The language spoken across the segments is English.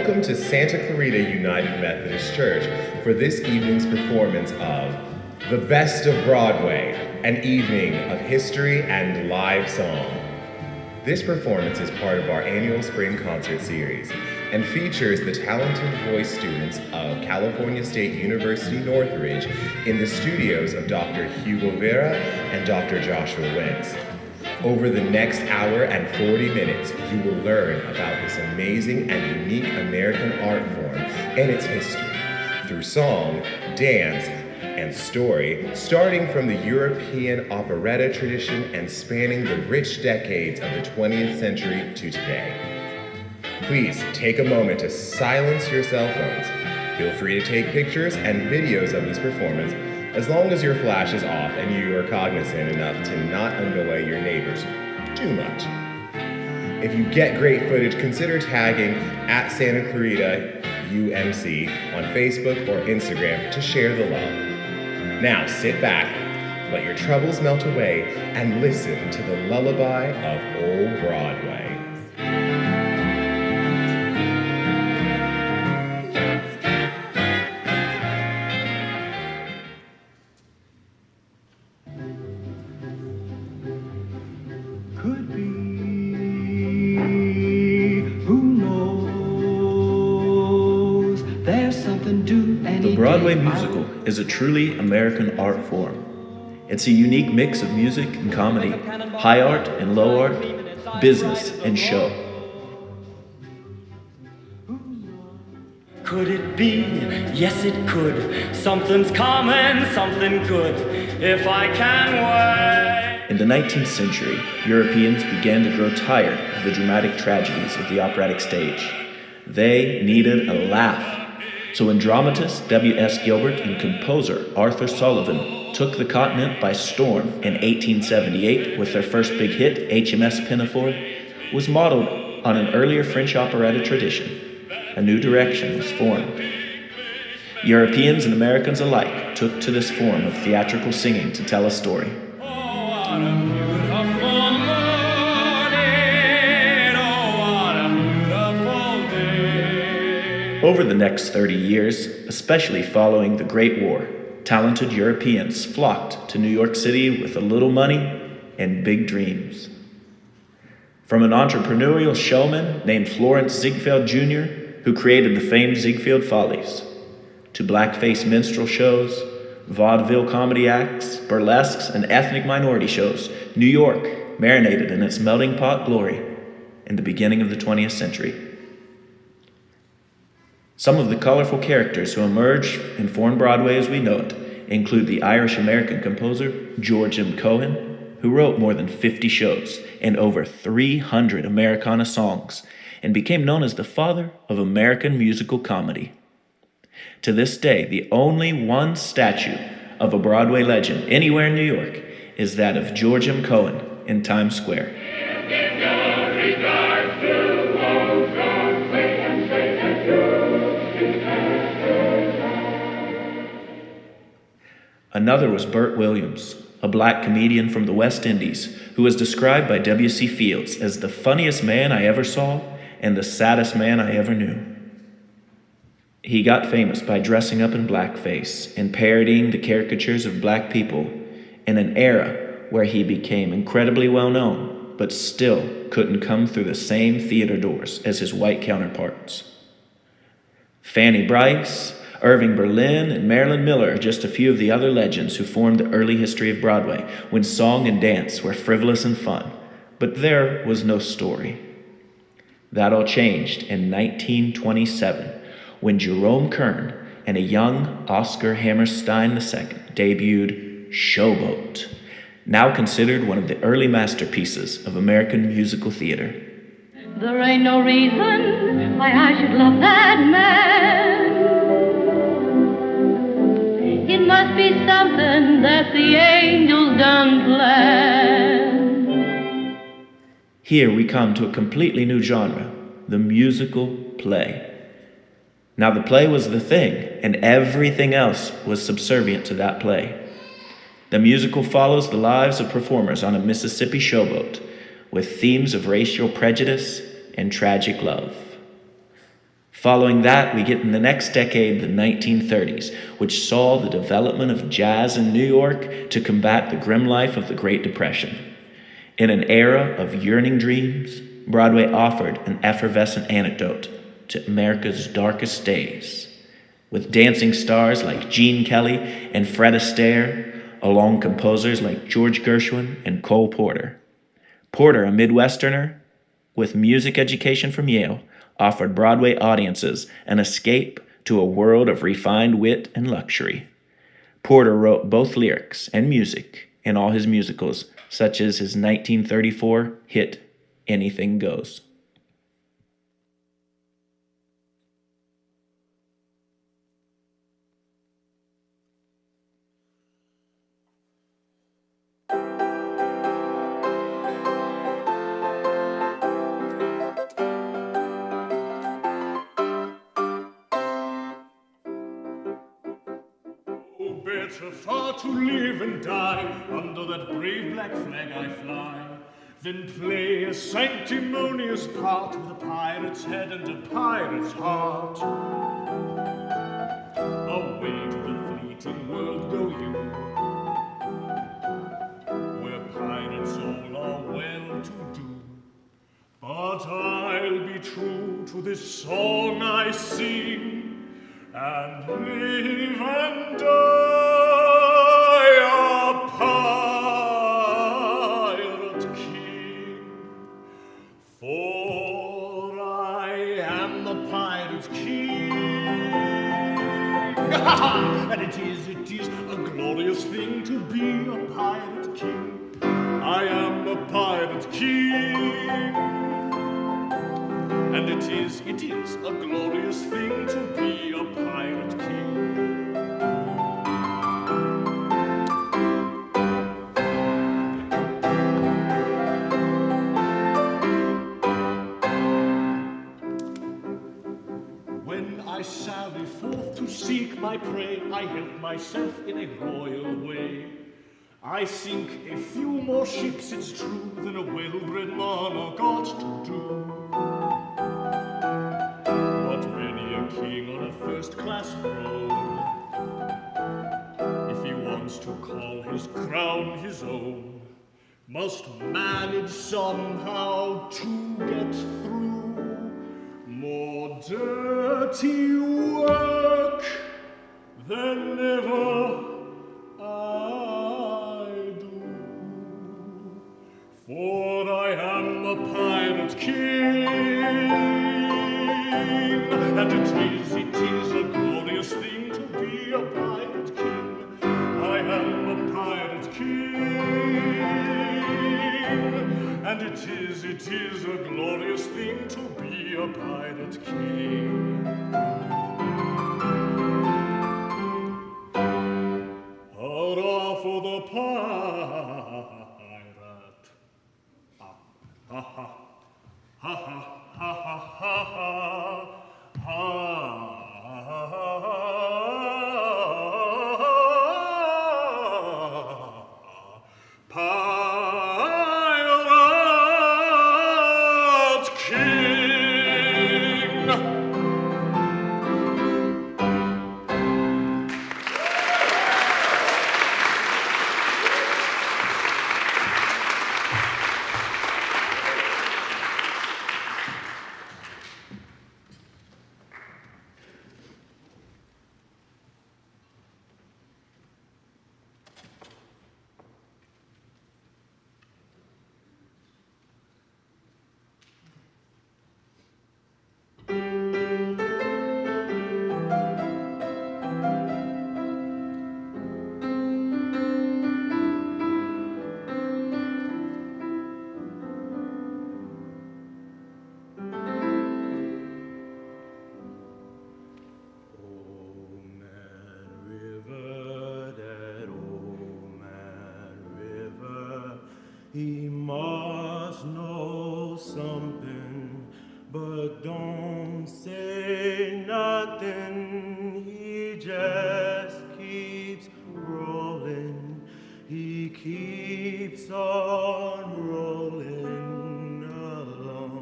Welcome to Santa Clarita United Methodist Church for this evening's performance of The Best of Broadway, an evening of history and live song. This performance is part of our annual spring concert series and features the talented voice students of California State University Northridge in the studios of Dr. Hugo Vera and Dr. Joshua Wentz. Over the next hour and 40 minutes, you will learn about this amazing and unique American art form and its history through song, dance, and story, starting from the European operetta tradition and spanning the rich decades of the 20th century to today. Please take a moment to silence your cell phones. Feel free to take pictures and videos of this performance as long as your flash is off and you are cognizant enough to not annoy your neighbors too much. If you get great footage, consider tagging at Santa Clarita UMC on Facebook or Instagram to share the love. Now sit back, let your troubles melt away, and listen to the lullaby of Old Broadway. The Broadway musical is a truly American art form. It's a unique mix of music and comedy, high art and low art, business and show. Could it be? Yes, it could. Something's coming, something good, if I can wait. In the 19th century, Europeans began to grow tired of the dramatic tragedies of the operatic stage. They needed a laugh. So when dramatist W.S. Gilbert and composer Arthur Sullivan took the continent by storm in 1878 with their first big hit, HMS Pinafore, was modeled on an earlier French operetta tradition. A new direction was formed. Europeans and Americans alike took to this form of theatrical singing to tell a story. Over the next 30 years, especially following the Great War, talented Europeans flocked to New York City with a little money and big dreams. From an entrepreneurial showman named Florence Ziegfeld Jr., who created the famed Ziegfeld Follies, to blackface minstrel shows, vaudeville comedy acts, burlesques, and ethnic minority shows, New York marinated in its melting pot glory in the beginning of the 20th century. Some of the colorful characters who emerged and formed Broadway as we know it include the Irish-American composer George M. Cohan, who wrote more than 50 shows and over 300 Americana songs and became known as the father of American musical comedy. To this day, the only one statue of a Broadway legend anywhere in New York is that of George M. Cohan in Times Square. Another was Burt Williams, a black comedian from the West Indies who was described by W.C. Fields as the funniest man I ever saw and the saddest man I ever knew. He got famous by dressing up in blackface and parodying the caricatures of black people in an era where he became incredibly well known, but still couldn't come through the same theater doors as his white counterparts. Fanny Brice, Irving Berlin, and Marilyn Miller are just a few of the other legends who formed the early history of Broadway when song and dance were frivolous and fun, but there was no story. That all changed in 1927 when Jerome Kern and a young Oscar Hammerstein II debuted Showboat, now considered one of the early masterpieces of American musical theater. There ain't no reason why I should love that man. It must be something that the angels done planned. Here we come to a completely new genre, the musical play. Now the play was the thing, and everything else was subservient to that play. The musical follows the lives of performers on a Mississippi showboat with themes of racial prejudice and tragic love. Following that, we get in the next decade, the 1930s, which saw the development of jazz in New York to combat the grim life of the Great Depression. In an era of yearning dreams, Broadway offered an effervescent antidote to America's darkest days, with dancing stars like Gene Kelly and Fred Astaire, along composers like George Gershwin and Cole Porter. Porter, a Midwesterner with music education from Yale, offered Broadway audiences an escape to a world of refined wit and luxury. Porter wrote both lyrics and music in all his musicals, such as his 1934 hit, Anything Goes. Better far to live and die under that brave black flag I fly than play a sanctimonious part with a pirate's head and a pirate's heart. Away to the fleeting world go you, where pirates all are well to do. But I'll be true to this song I sing, and live and die a pirate king. For I am the pirate king. And it is a glorious thing to be a pirate king. I am a pirate king. And it is a glorious thing to be a pirate king. When I sally forth to seek my prey, I help myself in a royal way. I sink a few more ships, it's true, than a well-bred monarch ought to do. King on a first-class throne, if he wants to call his crown his own, must manage somehow to get through more dirty work than ever I do. For I am a pirate king. And it is a glorious thing to be a pirate king. I am a pirate king. And it is a glorious thing to be a pirate king. Hurrah for the pirate. Ha ha ha ha ha ha ha ha ha. Pirate King. He must know something, but don't say nothing. He just keeps rolling. He keeps on rolling along.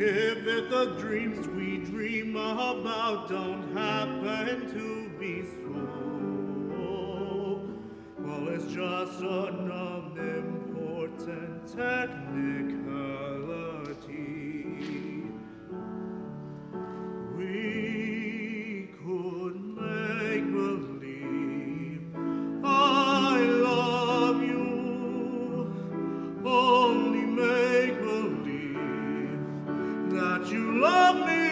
If the dreams we dream about don't happen to be so, well, it's just an unimportant technicality. We could make believe I love you, only make believe that you love me.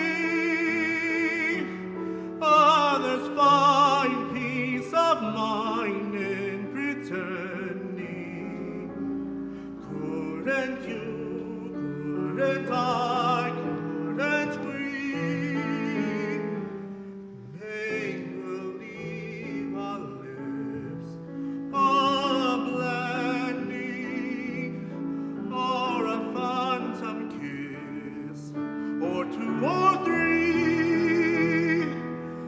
Others find peace of mind in pretending. Couldn't you, couldn't I, couldn't we make believe our lips are blending, or a phantom kiss, or two or three?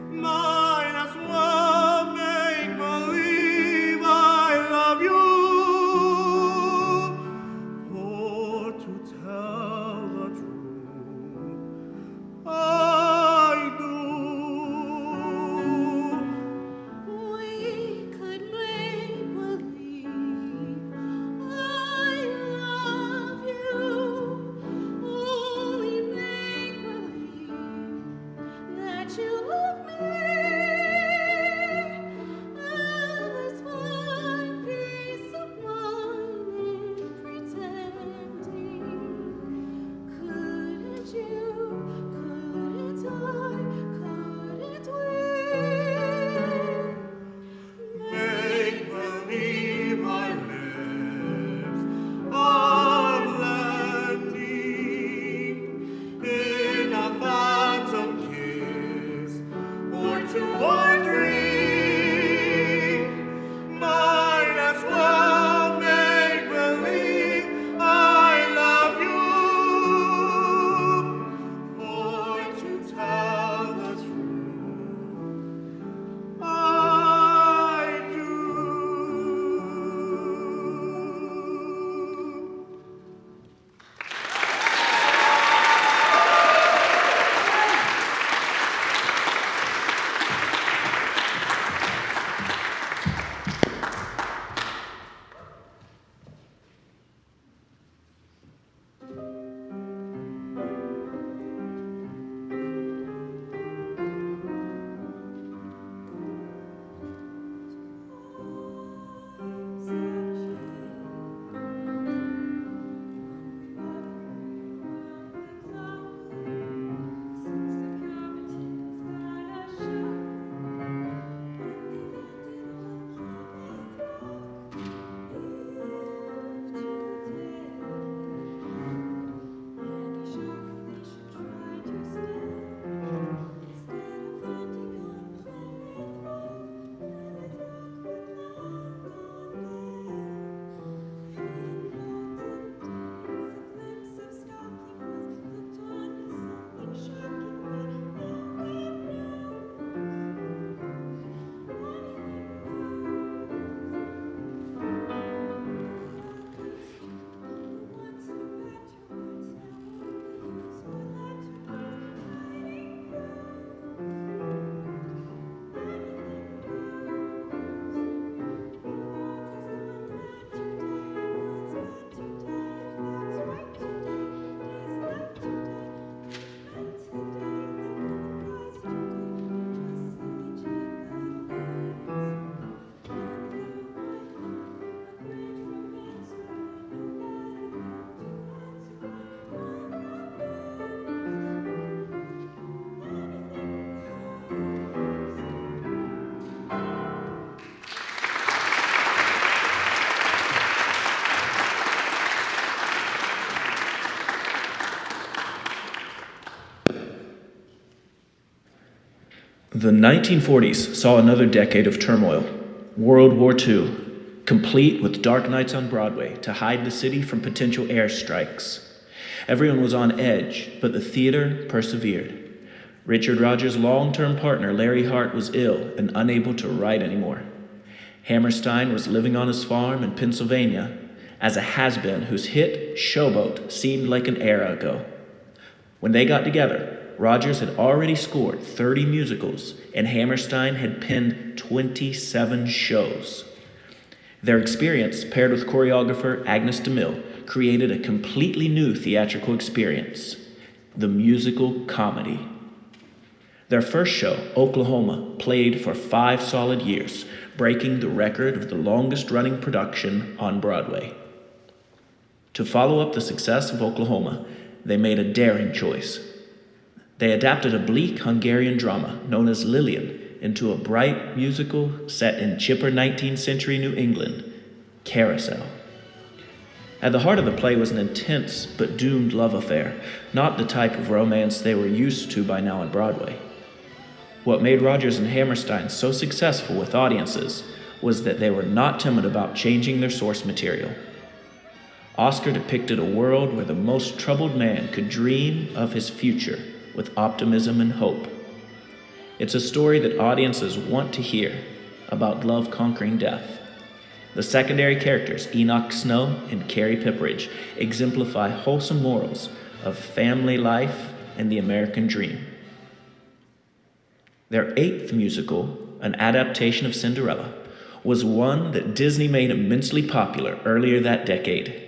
Might as well make believe I love you. For to tell the truth, I do. We could make believe I love you, only make believe that you love me. Others find peace of mind in pretending. Couldn't you, couldn't I, couldn't we Make believe our lips are blending in a phantom kiss, or two or three? Might as well make believe I love you. For to tell the truth, I do. The 1940s saw another decade of turmoil. World War II, complete with dark nights on Broadway to hide the city from potential airstrikes. Everyone was on edge, but the theater persevered. Richard Rodgers' long-term partner, Larry Hart, was ill and unable to write anymore. Hammerstein was living on his farm in Pennsylvania as a has-been whose hit, Showboat, seemed like an era ago. When they got together, Rodgers had already scored 30 musicals, and Hammerstein had penned 27 shows. Their experience, paired with choreographer Agnes DeMille, created a completely new theatrical experience, the musical comedy. Their first show, Oklahoma, played for 5 solid years, breaking the record of the longest-running production on Broadway. To follow up the success of Oklahoma, they made a daring choice. They adapted a bleak Hungarian drama known as Lillian into a bright musical set in chipper 19th century New England, Carousel. At the heart of the play was an intense but doomed love affair, not the type of romance they were used to by now on Broadway. What made Rodgers and Hammerstein so successful with audiences was that they were not timid about changing their source material. Oscar depicted a world where the most troubled man could dream of his future with optimism and hope. It's a story that audiences want to hear about love conquering death. The secondary characters, Enoch Snow and Carrie Pipperidge, exemplify wholesome morals of family life and the American dream. Their 8th musical, an adaptation of Cinderella, was one that Disney made immensely popular earlier that decade.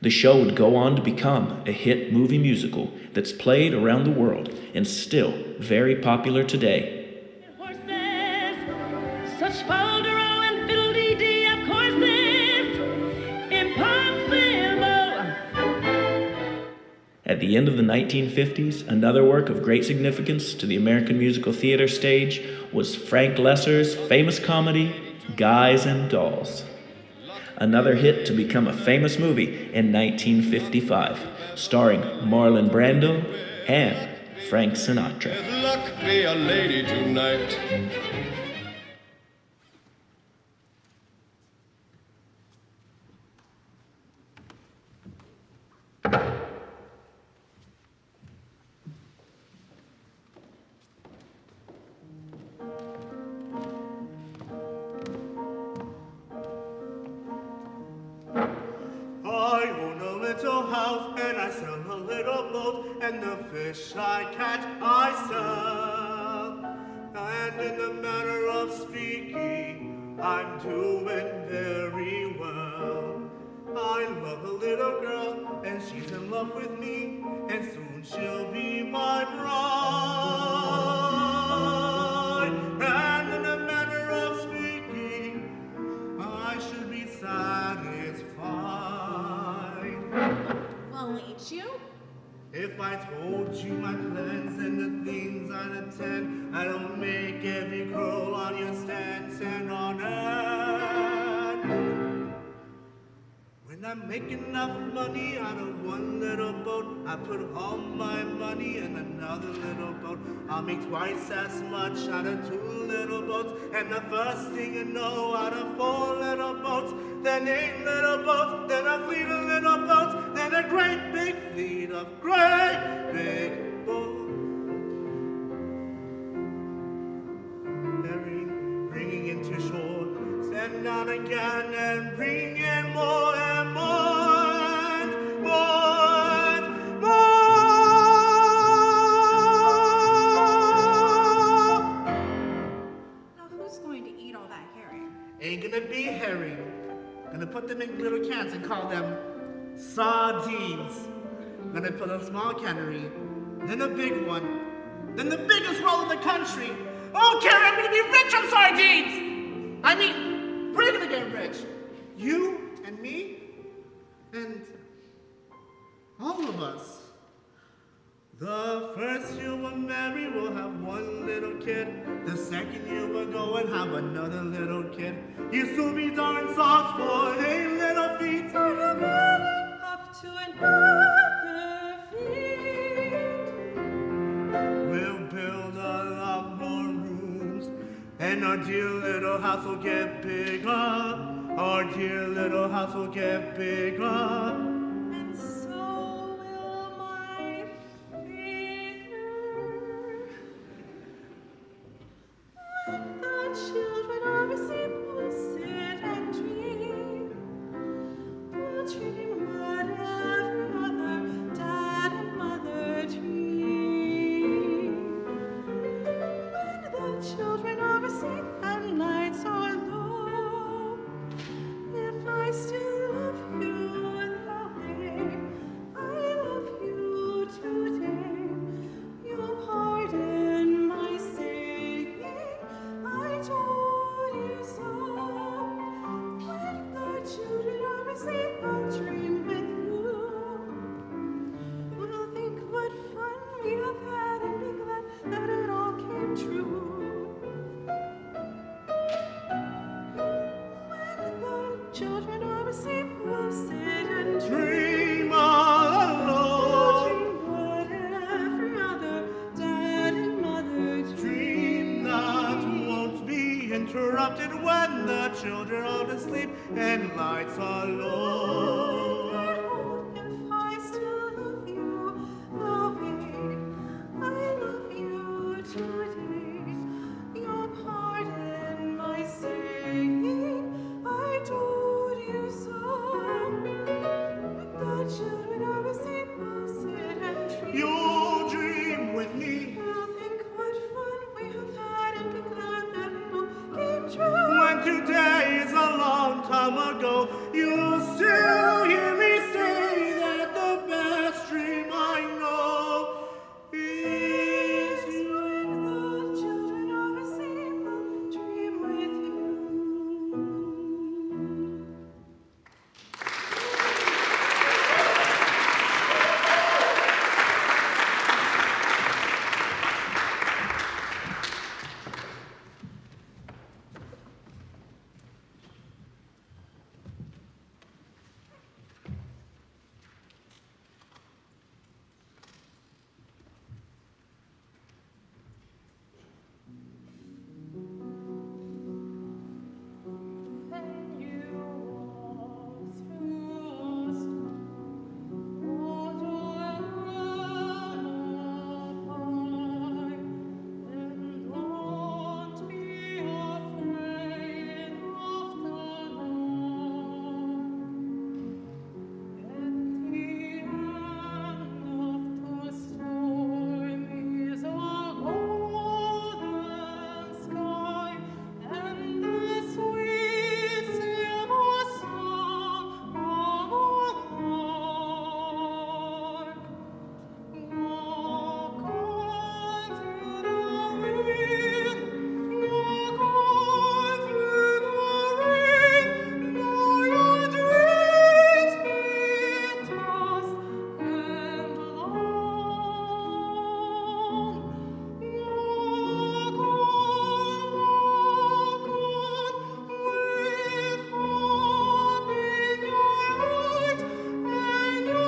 The show would go on to become a hit movie musical that's played around the world and still very popular today. Horses, such folderol and fiddle-dee-dee of courses, impossible. At the end of the 1950s, another work of great significance to the American musical theater stage was Frank Loesser's famous comedy, Guys and Dolls. Another hit to become a famous movie in 1955, starring Marlon Brando and Frank Sinatra. There's luck be a lady tonight. I own a little house and I sell a little boat, and the fish I catch I sell. And in the manner of speaking, I'm doing very well. I love a little girl and she's in love with me, and soon she'll be my bride. And in the manner of speaking, I should be satisfied. Well, ain't you? If I told you my plans and the things I'd attend, I don't make every girl on your stand on end. When I make enough money out of one little boat, I put all my money in another little boat. I'll make twice as much out of 2 little boats, and the first thing you know, out of 4 little boats, then 8 little boats, then a fleet of little boats, then a great big fleet of great big boats. Bringing into shore, send out again and bring in more and more and more and more. Now, who's going to eat all that herring? Ain't gonna be herring. Gonna put them in little cans and call them sardines. Gonna put a small cannery, then a big one, then the biggest roll in the country. Oh, Carrie, I'm gonna be rich on sardines! I mean, we're gonna get rich. You and me and all of us. The first year we're married, we'll have 1 little kid. The second year we'll go and have another little kid. You still be darn soft for 8 little feet. Up to another feet. We'll build a lot more rooms, and our dear little house will get bigger. Our dear little house will get bigger. And so will my figure. When the children are asleep, we'll sit and dream. We'll dream whatever other dad and mother interrupted when the children are asleep and lights are low. If I still love you the way I love you today, your pardon my singing, I told you so. The children are asleep, will sit and dream. You'll dream with me. We'll think what fun we have had and be glad that it'll came true. When today is a long time ago, you'll still hear me say that the best dream I know is When the children are asleep, I'll dream with you. When you walk through a storm, then don't be afraid of the Lord. At the end of the storm is a golden sky and the sweet silver song of the lark. Walk on through the wind, walk on through the rain, though your dreams be tossed and blown. Walk on, with hope in your heart and your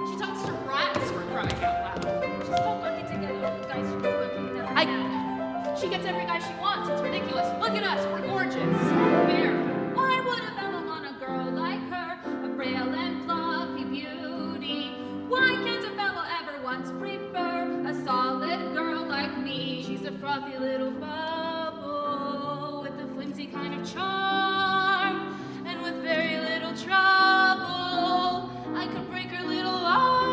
She talks to rats for crying out loud. She's so lucky to get all the guys she wants. She gets every guy she wants. It's ridiculous. Look at us. We're gorgeous. Fair. Why would a fella want a girl like her? A frail and fluffy beauty. Why can't a fella ever once prefer a solid girl like me? She's a frothy little bubble with a flimsy kind of charm. And with very little trouble, I could break her little arm.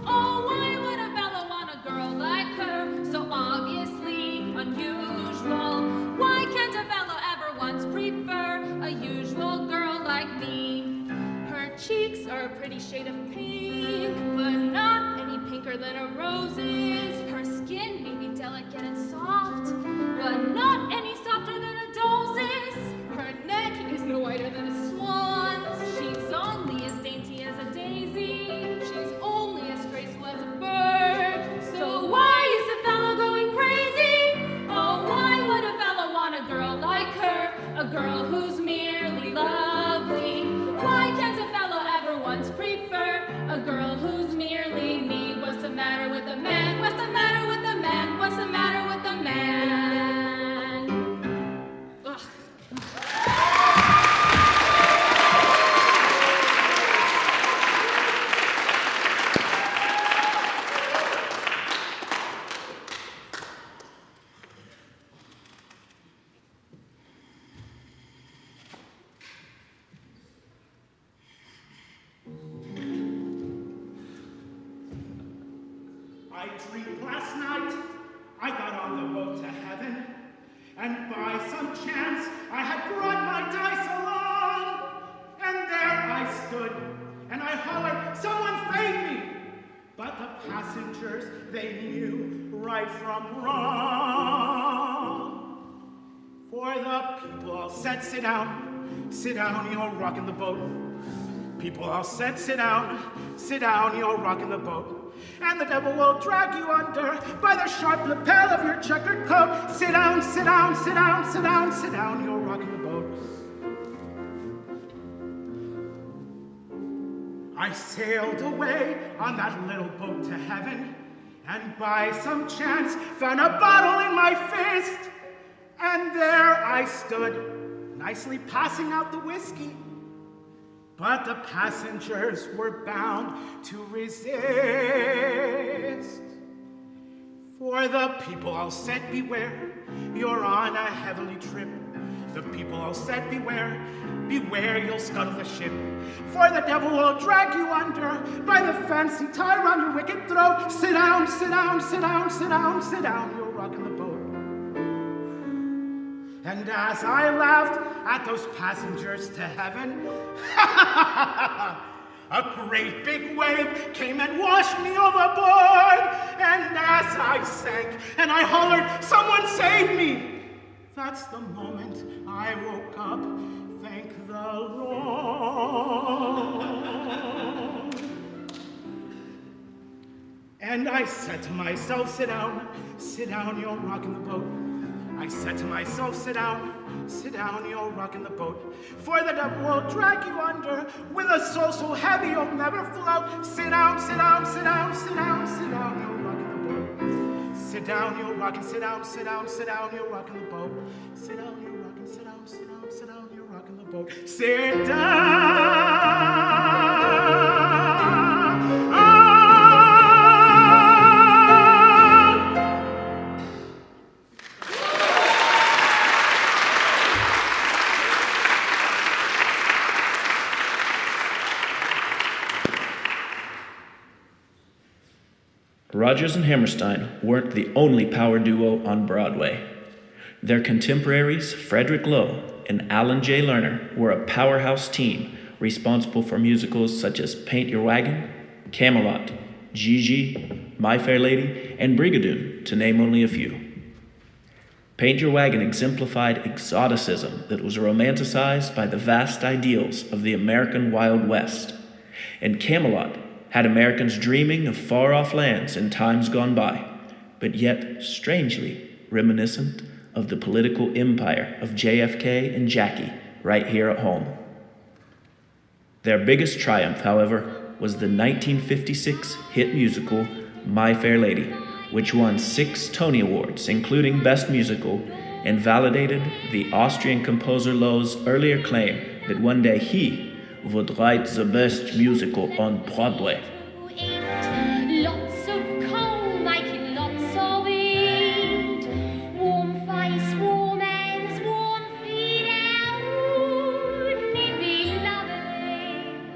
Oh, why would a fella want a girl like her? So obviously unusual. Why can't a fella ever once prefer a usual girl like me? Her cheeks are a pretty shade of pink, but not any pinker than a rose's. Her skin may be delicate and soft, but not any softer than a dose's. Her neck dreamed last night. I got on the boat to heaven, and by some chance I had brought my dice along. And there I stood, and I hollered, someone fade me. But the passengers, they knew right from wrong. For the people all said, sit down, you're rocking the boat. People all said, sit down, you're rocking the boat. And the devil will drag you under by the sharp lapel of your checkered coat. Sit down, you're rocking the boat. I sailed away on that little boat to heaven, and by some chance found a bottle in my fist. And there I stood, nicely passing out the whiskey. But the passengers were bound to resist. For the people all said, beware, you're on a heavenly trip. The people all said, beware, you'll scuttle the ship. For the devil will drag you under by the fancy tie round your wicked throat. Sit down, you're rocking the boat. And as I laughed at those passengers to heaven, a great big wave came and washed me overboard. And as I sank and I hollered, someone save me, that's the moment I woke up, thank the Lord. And I said to myself, sit down, you're rocking the boat. I said to myself, sit down, you're rocking the boat. For the devil will drag you under with a soul so heavy you'll never float. Sit down, you're rocking the boat. Sit down, you're rocking, you're rocking the boat. Sit down, you're rocking, you're rocking the boat. Sit down. Rodgers and Hammerstein weren't the only power duo on Broadway. Their contemporaries, Frederick Loewe and Alan J. Lerner, were a powerhouse team responsible for musicals such as Paint Your Wagon, Camelot, Gigi, My Fair Lady, and Brigadoon, to name only a few. Paint Your Wagon exemplified exoticism that was romanticized by the vast ideals of the American Wild West, and Camelot had Americans dreaming of far-off lands in times gone by, but yet strangely reminiscent of the political empire of JFK and Jackie right here at home. Their biggest triumph, however, was the 1956 hit musical My Fair Lady, which won 6 Tony Awards, including Best Musical, and validated the Austrian composer Loewe's earlier claim that one day he would write the best musical on Broadway. Lots of coal, making lots of it. Warm face, warm hands, warm feet out. Wouldn't it be lovely?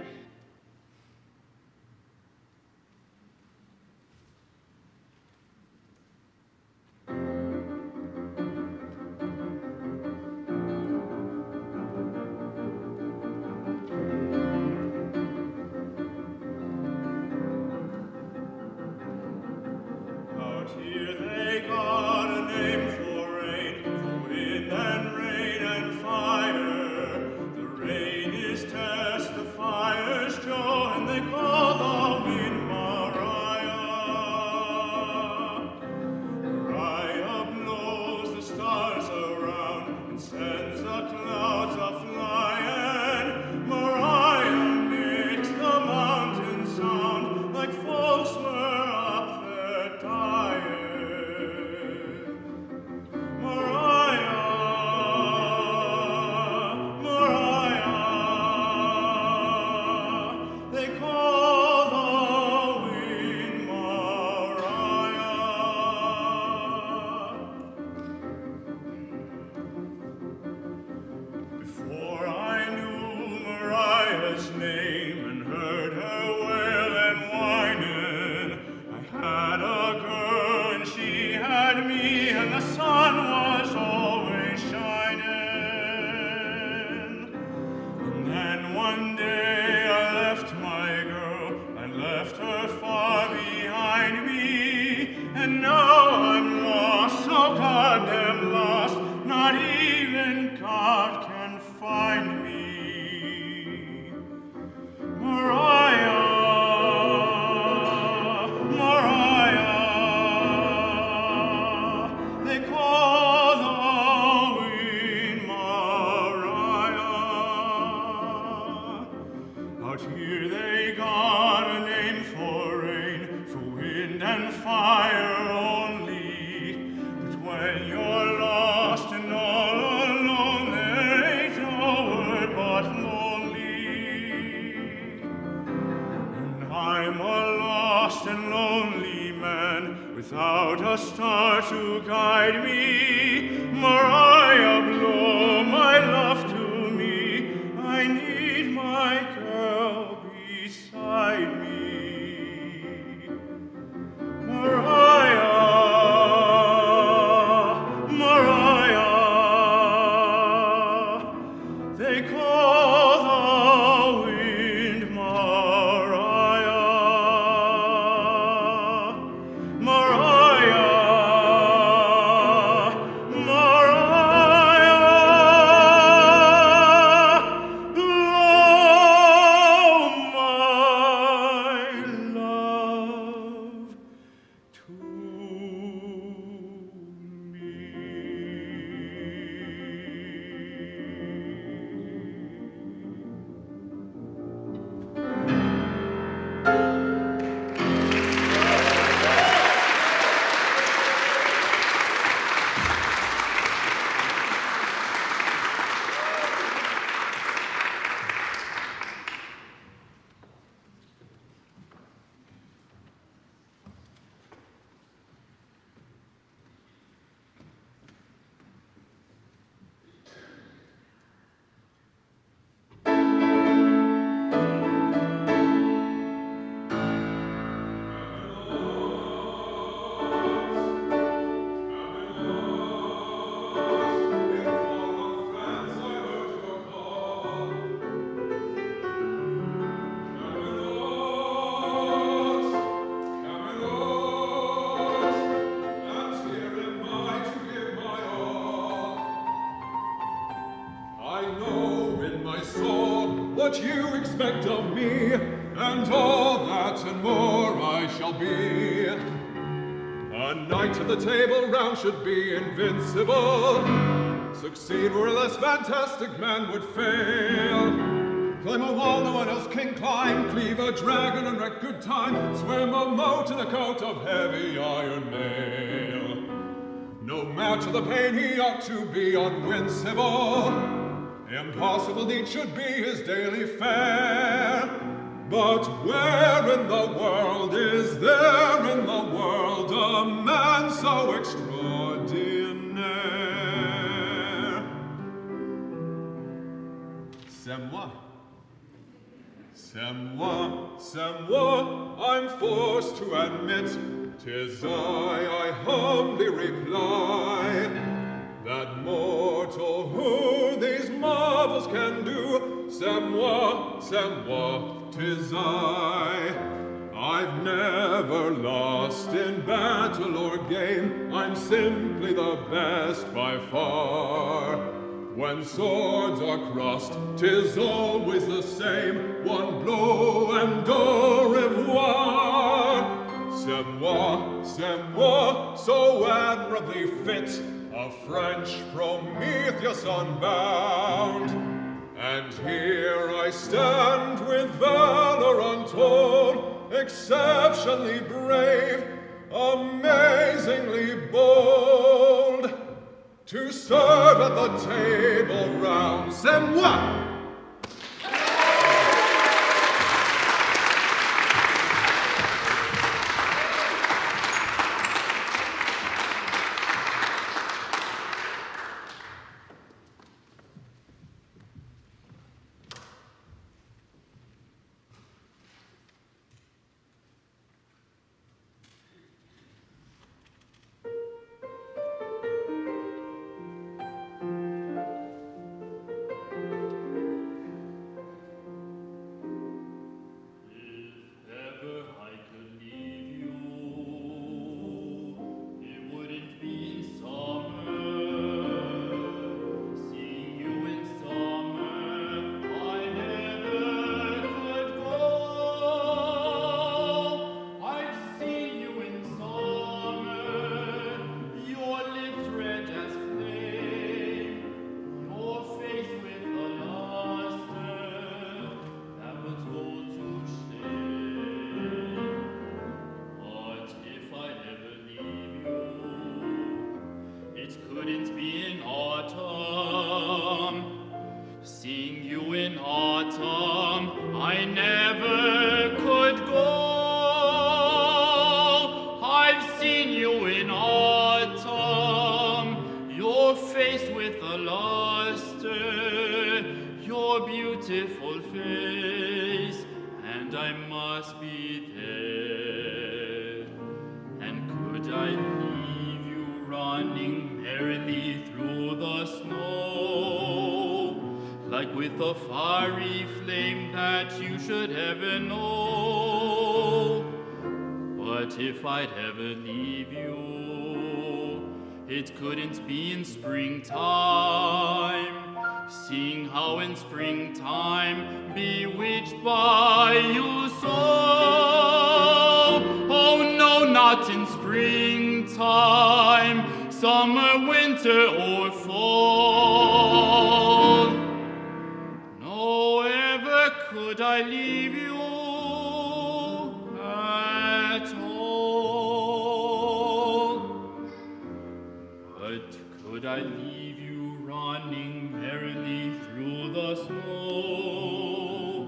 name and heard her wail and whining. I had a girl One day I left my girl and left her far behind me, and now I'm lost, so goddamn lost, not even God can find me. Mariah, Mariah, they call the wind Mariah. Out here they got a name for rain, for wind and fire only. But when you're lost and all alone, there ain't no word but lonely. And I'm a lost and lonely man, without a star to guide me. Mariah, blow my love to me, I need my girl beside me. Mariah, Mariah, they call the wind Mariah. Mariah, Mariah, blow my love to me. What you expect of me, and all that and more I shall be. A knight at the table round should be invincible, succeed where a less fantastic man would fail. Climb a wall no one else can climb, cleave a dragon and wreck good time, swim a moat in a coat of heavy iron mail. No match of the pain he ought to be unwincible, impossible deed should be his daily fare. But where in the world is there in the world a man so extraordinaire? C'est moi. C'est moi, c'est moi, I'm forced to admit, 'tis I humbly reply, that mortal who these marvels can do, c'est moi, 'tis I. I've never lost in battle or game, I'm simply the best by far. When swords are crossed, 'tis always the same, one blow and au revoir. C'est moi, so admirably fit, a French Prometheus unbound. And here I stand with valor untold, exceptionally brave, amazingly bold, to serve at the table round. C'est moi! seen you in autumn, I never could go. I've seen you in autumn, your face with a luster, your beautiful face, and I must be there. And could I leave you running merrily through the snow, like with a fiery flame that you should ever know? But if I'd ever leave you, it couldn't be in springtime, seeing how in springtime, bewitched by you so. Oh no, not in springtime, summer, winter, or fall. No, ever could I leave you at all. But could I leave you running merrily through the snow,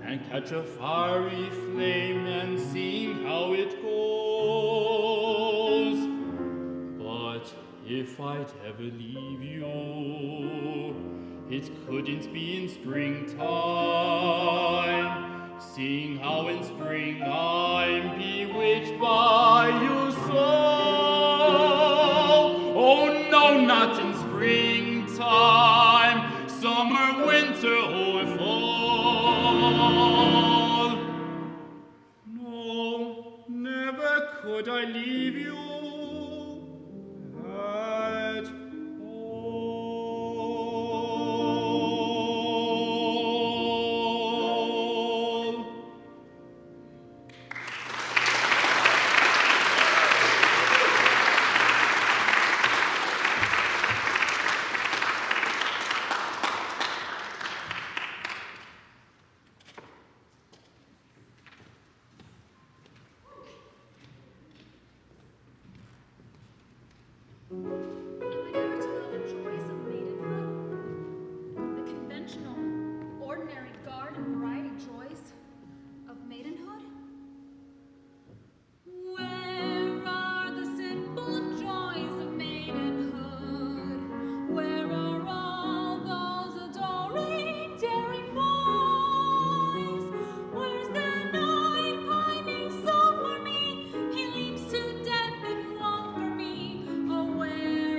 and catch a fiery flame and seeing how it goes? But if I'd ever leave you, it couldn't be in springtime, seeing how in spring I'm bewitched by you so. Oh no, not in springtime, summer, winter, or fall. No, never could I leave you at all. Am I never to know the joys of maidenhood? The conventional, ordinary, garden variety joys of maidenhood? Where are the simple joys of maidenhood? Where are all those adoring, daring boys? Where's the knight pining so for me? He leaps to death and all for me. Oh, where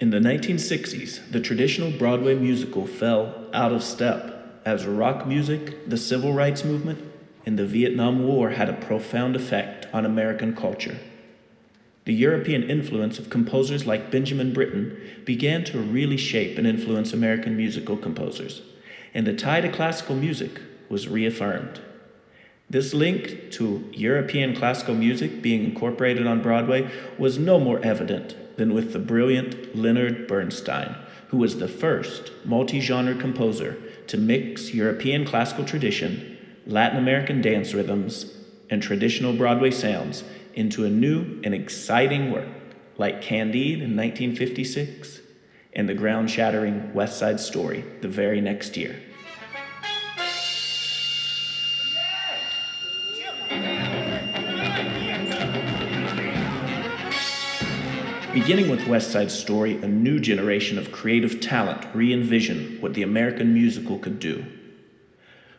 In the 1960s, the traditional Broadway musical fell out of step as rock music, the civil rights movement, and the Vietnam War had a profound effect on American culture. The European influence of composers like Benjamin Britten began to really shape and influence American musical composers, and the tie to classical music was reaffirmed. This link to European classical music being incorporated on Broadway was no more evident than with the brilliant Leonard Bernstein, who was the first multi-genre composer to mix European classical tradition, Latin American dance rhythms, and traditional Broadway sounds into a new and exciting work like Candide in 1956 and the ground-shattering West Side Story the very next year. Beginning with West Side Story, a new generation of creative talent re-envisioned what the American musical could do.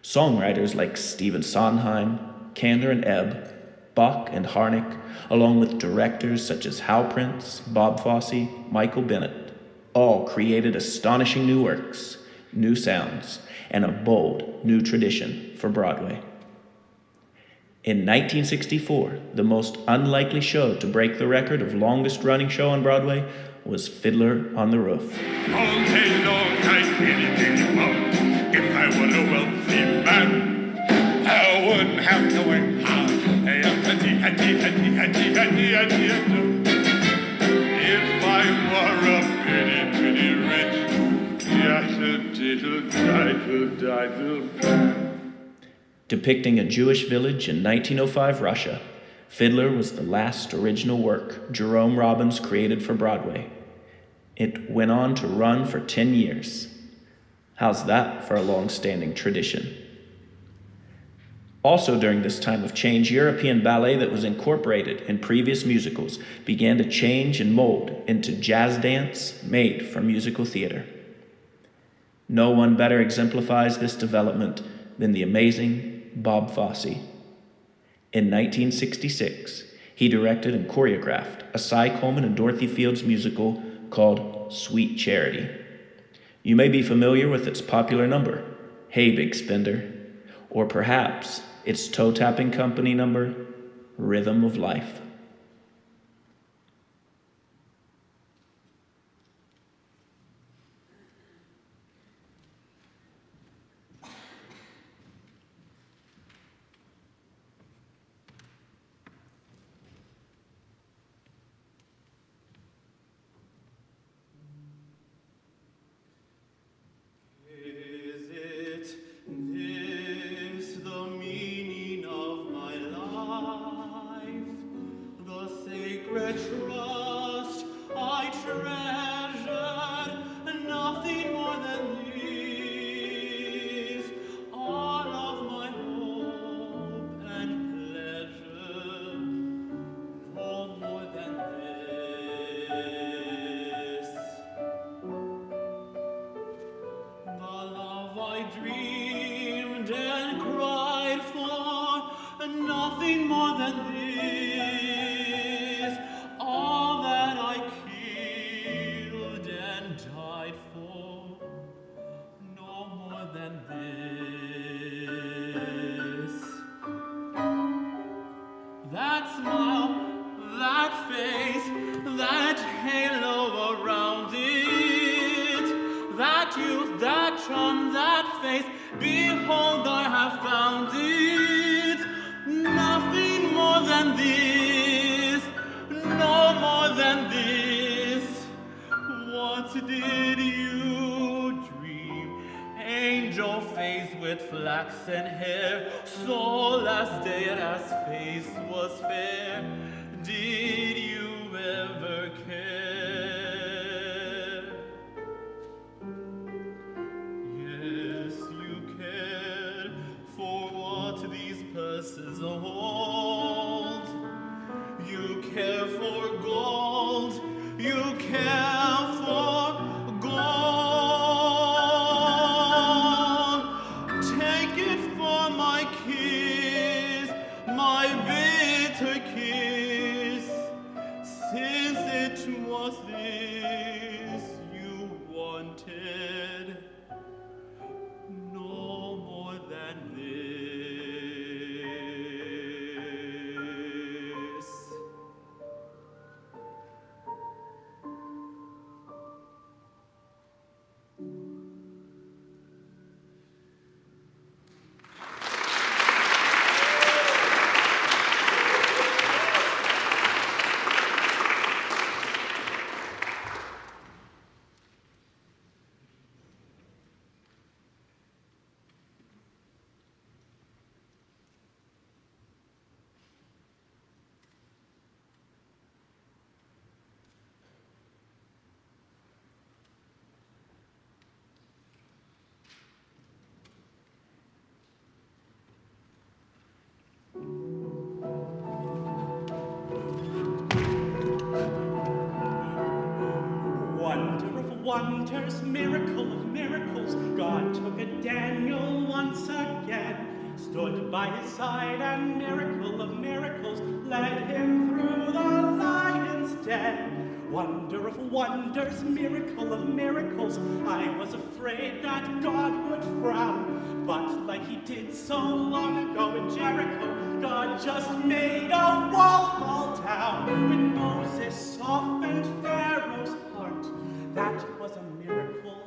Songwriters like Stephen Sondheim, Kander and Ebb, Bach and Harnick, along with directors such as Hal Prince, Bob Fosse, Michael Bennett, all created astonishing new works, new sounds, and a bold new tradition for Broadway. In 1964, the most unlikely show to break the record of longest-running show on Broadway was Fiddler on the Roof. All day long, anything you want. If I were a wealthy man, I wouldn't have to work hard. If I were a pretty rich, yes, a diddle. Depicting a Jewish village in 1905 Russia, Fiddler was the last original work Jerome Robbins created for Broadway. It went on to run for 10 years. How's that for a long-standing tradition? Also during this time of change, European ballet that was incorporated in previous musicals began to change and mold into jazz dance made for musical theater. No one better exemplifies this development than the amazing Bob Fosse. In 1966, he directed and choreographed a Cy Coleman and Dorothy Fields musical called Sweet Charity. You may be familiar with its popular number, Hey Big Spender, or perhaps its toe-tapping company number, Rhythm of Life. Behold, I have found it. Nothing more than this, no more than this. What did you dream? Angel face with flaxen hair, soul as Deirdre's face was fair. Did you ever care? Purses hold. You care for gold. You care for gold. Take it for my kiss, my bitter kiss. Since it was this, did. No more than this. Wonder of wonders, miracle of miracles, God took a Daniel once again, stood by his side, and miracle of miracles, led him through the lion's den. Wonder of wonders, miracle of miracles, I was afraid that God would frown, but like he did so long ago in Jericho, God just made a wall fall down. When Moses softened Pharaoh's heart, that was a miracle.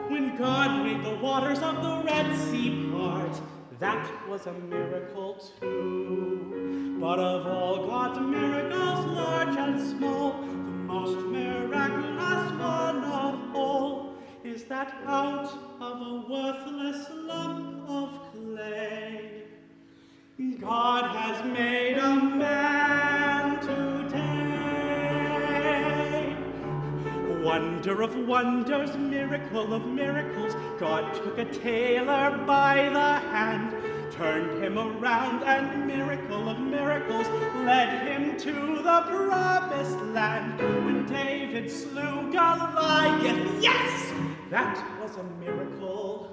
When God made the waters of the Red Sea part, that was a miracle too. But of all God's miracles, large and small, the most miraculous one of all is that out of a worthless lump of clay, God has made a man today. Wonder of wonders, miracle of miracles, God took a tailor by the hand, turned him around, and miracle of miracles, led him to the promised land. When David slew Goliath, yes, that was a miracle.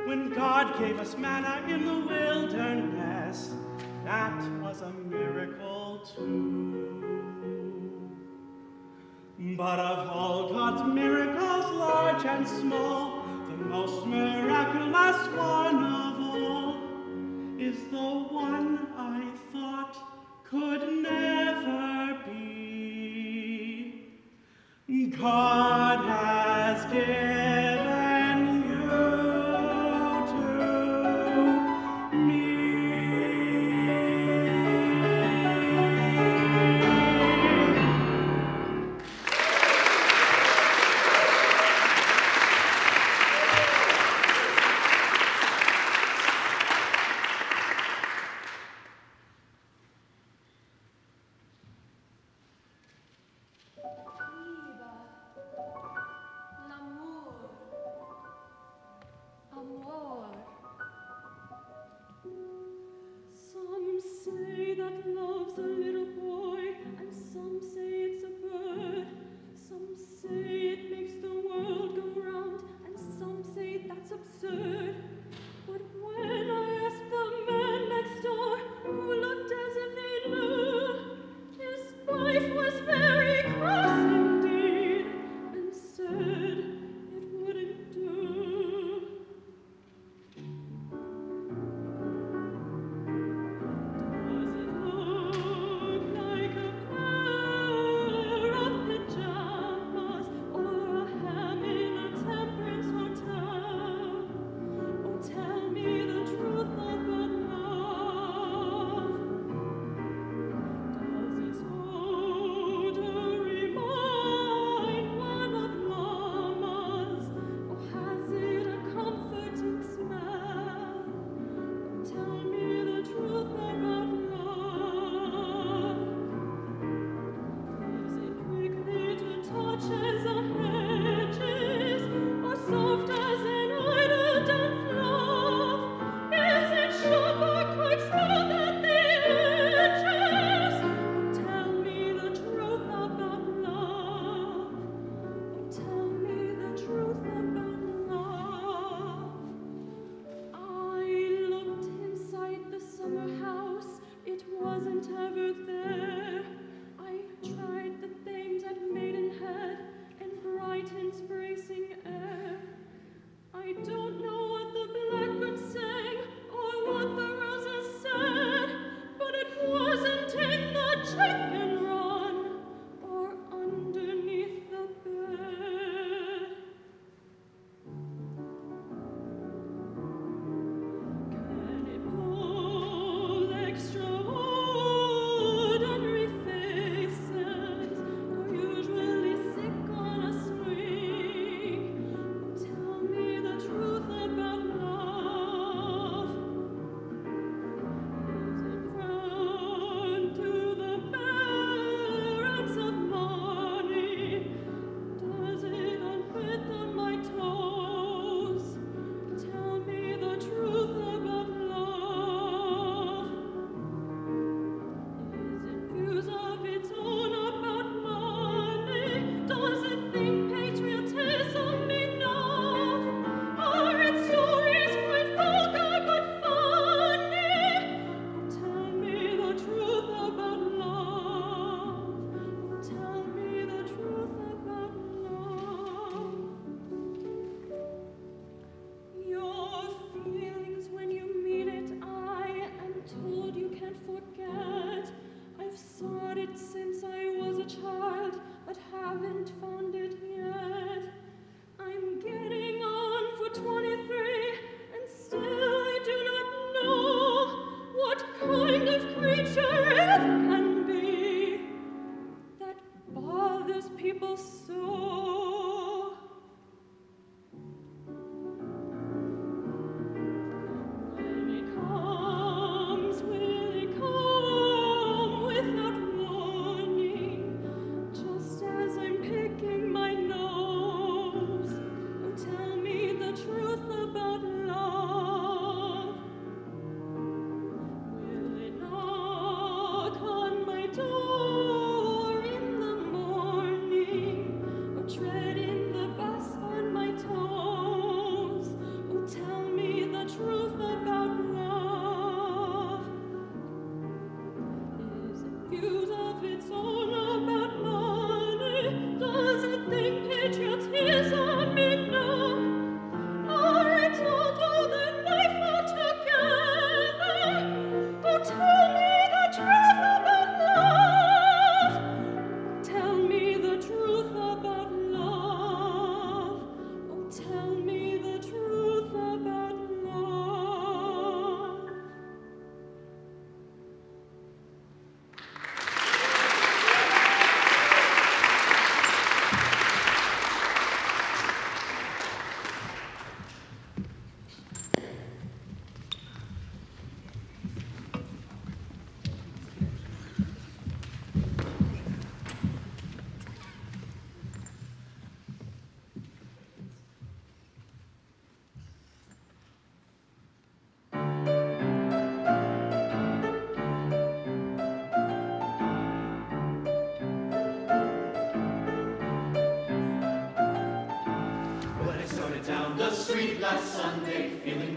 When God gave us manna in the wilderness, that was a miracle too. But of all God's miracles, large and small, the most miraculous one of all is the one I thought could never be. God has given you to me. Some say that love's a little boy, and some say it's a bird. Some say it makes the world go round, and some say that's absurd. But when I asked the man next door, who looked as if he knew, his wife was very cross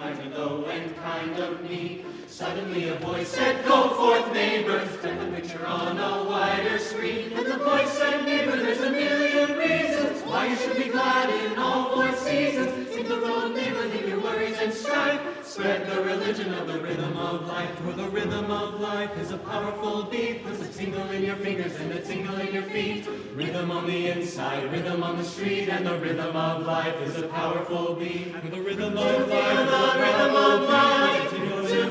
hearty, low and kind of me. Suddenly a voice said, "Go forth, neighbors, turn the picture on a wider screen." And the voice said, "Neighbor, there's a million reasons why you should be glad in all 4 seasons. Sing the road, neighbor, leave your worries and strife. Spread the religion of the rhythm of life. For the rhythm of life is a powerful beat. There's a tingle in your fingers and a tingle in your feet. Rhythm on the inside, rhythm on the street, and the rhythm of life is a powerful beat. And the rhythm of life, the rhythm of life, to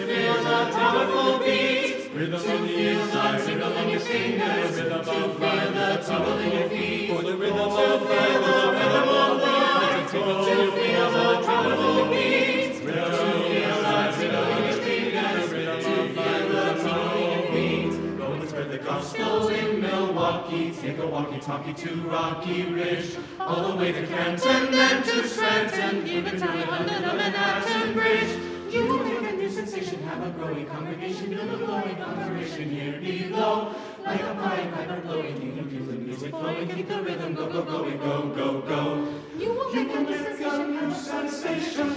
feel the powerful beat. Rhythm on the inside, tingle in your fingers, to feel the tingle in your feet. For the rhythm of life, the rhythm of life, to feel the powerful beat. Rhythm of life, tingle in your fingers, to feel the tingle in your feet. Go and spread the gospel in Milwaukee. Take a walkie-talkie to Rocky Ridge, all the way to Canton, then to Scranton, even to London, the Manhattan Bridge. You will make a new sensation, have a growing congregation, build a glowing operation here below. Like a pipe, piper blowing, you can keep the music flowing, keep the rhythm go, go, going, go, go, go. You will make a new sensation,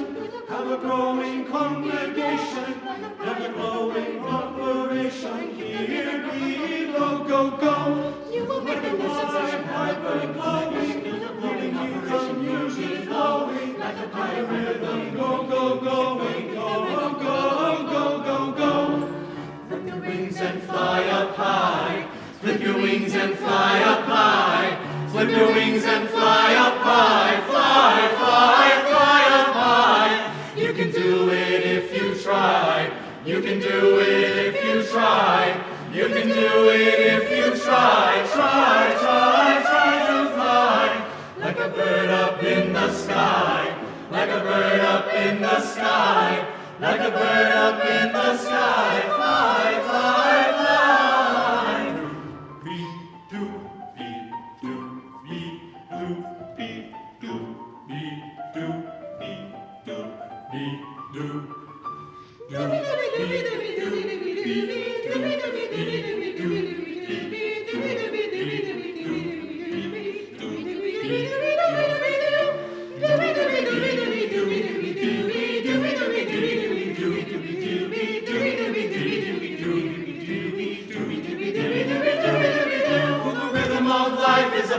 have a growing congregation, have a glowing operation here below, go, go. You will make a new sensation, have a growing congregation, build a glowing operation, music flowing, like a pipe rhythm, go, go, going, go, go, go, go, go. Flip your wings and fly up high. Flip your wings and fly up high. Flip your wings and fly up high. Fly, fly, fly up high. You can do it if you try. You can do it if you try. You can do it if you try. Try, try, try to fly. Like a bird up in the sky. Like a bird up in the sky. Like a bird up in the sky. Fly, fly, fly.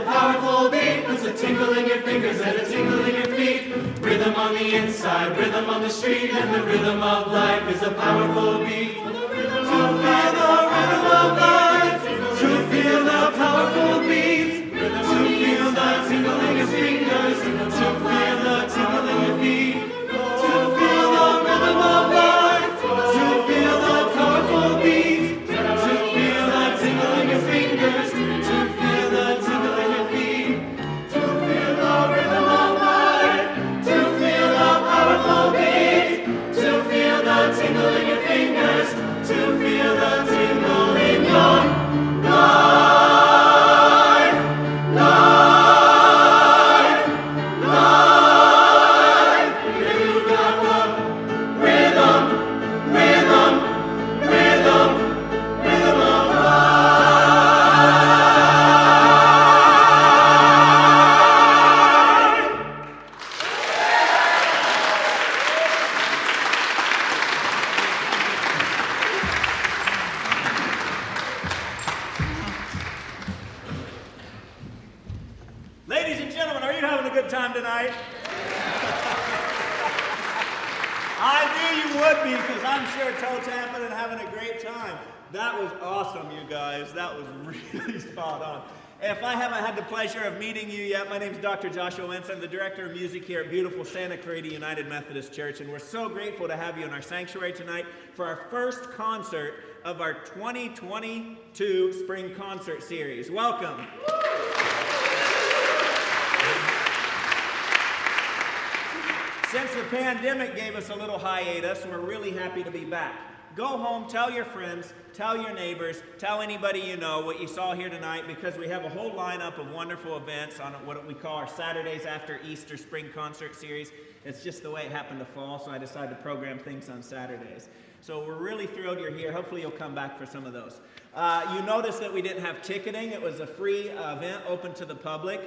Powerful beat, there's a tingle in your fingers and a tingle in your feet. Rhythm on the inside, rhythm on the street, and the rhythm of life is a powerful beat. To feel the rhythm of life, to feel the powerful beat, to feel the tingle in your fingers, to feel the tingle in your feet, to feel the rhythm of life, to feel the powerful beat, to feel the tingle in your fingers, to feel the tingle in your feet, to feel the rhythm of life, to feel the powerful beat, to feel the tingle in your fingers, to feel the tingle in your life, life, life. You got the rhythm, rhythm, rhythm, rhythm of life. Ladies and gentlemen, are you having a good time tonight? I knew you would be, because I'm sure toe tapping and having a great time. That was awesome, you guys. That was really spot on. If I haven't had the pleasure of meeting you yet, my name is Dr. Joshua Wentz. I'm the Director of Music here at beautiful Santa Clarita United Methodist Church, and we're so grateful to have you in our sanctuary tonight for our first concert of our 2022 Spring Concert Series. Welcome. Since the pandemic gave us a little hiatus, we're really happy to be back. Go home, tell your friends, tell your neighbors, tell anybody you know what you saw here tonight, because we have a whole lineup of wonderful events on what we call our Saturdays After Easter Spring Concert Series. It's just the way it happened to fall, so I decided to program things on Saturdays. So we're really thrilled you're here. Hopefully you'll come back for some of those. You noticed that we didn't have ticketing. It was a free event open to the public.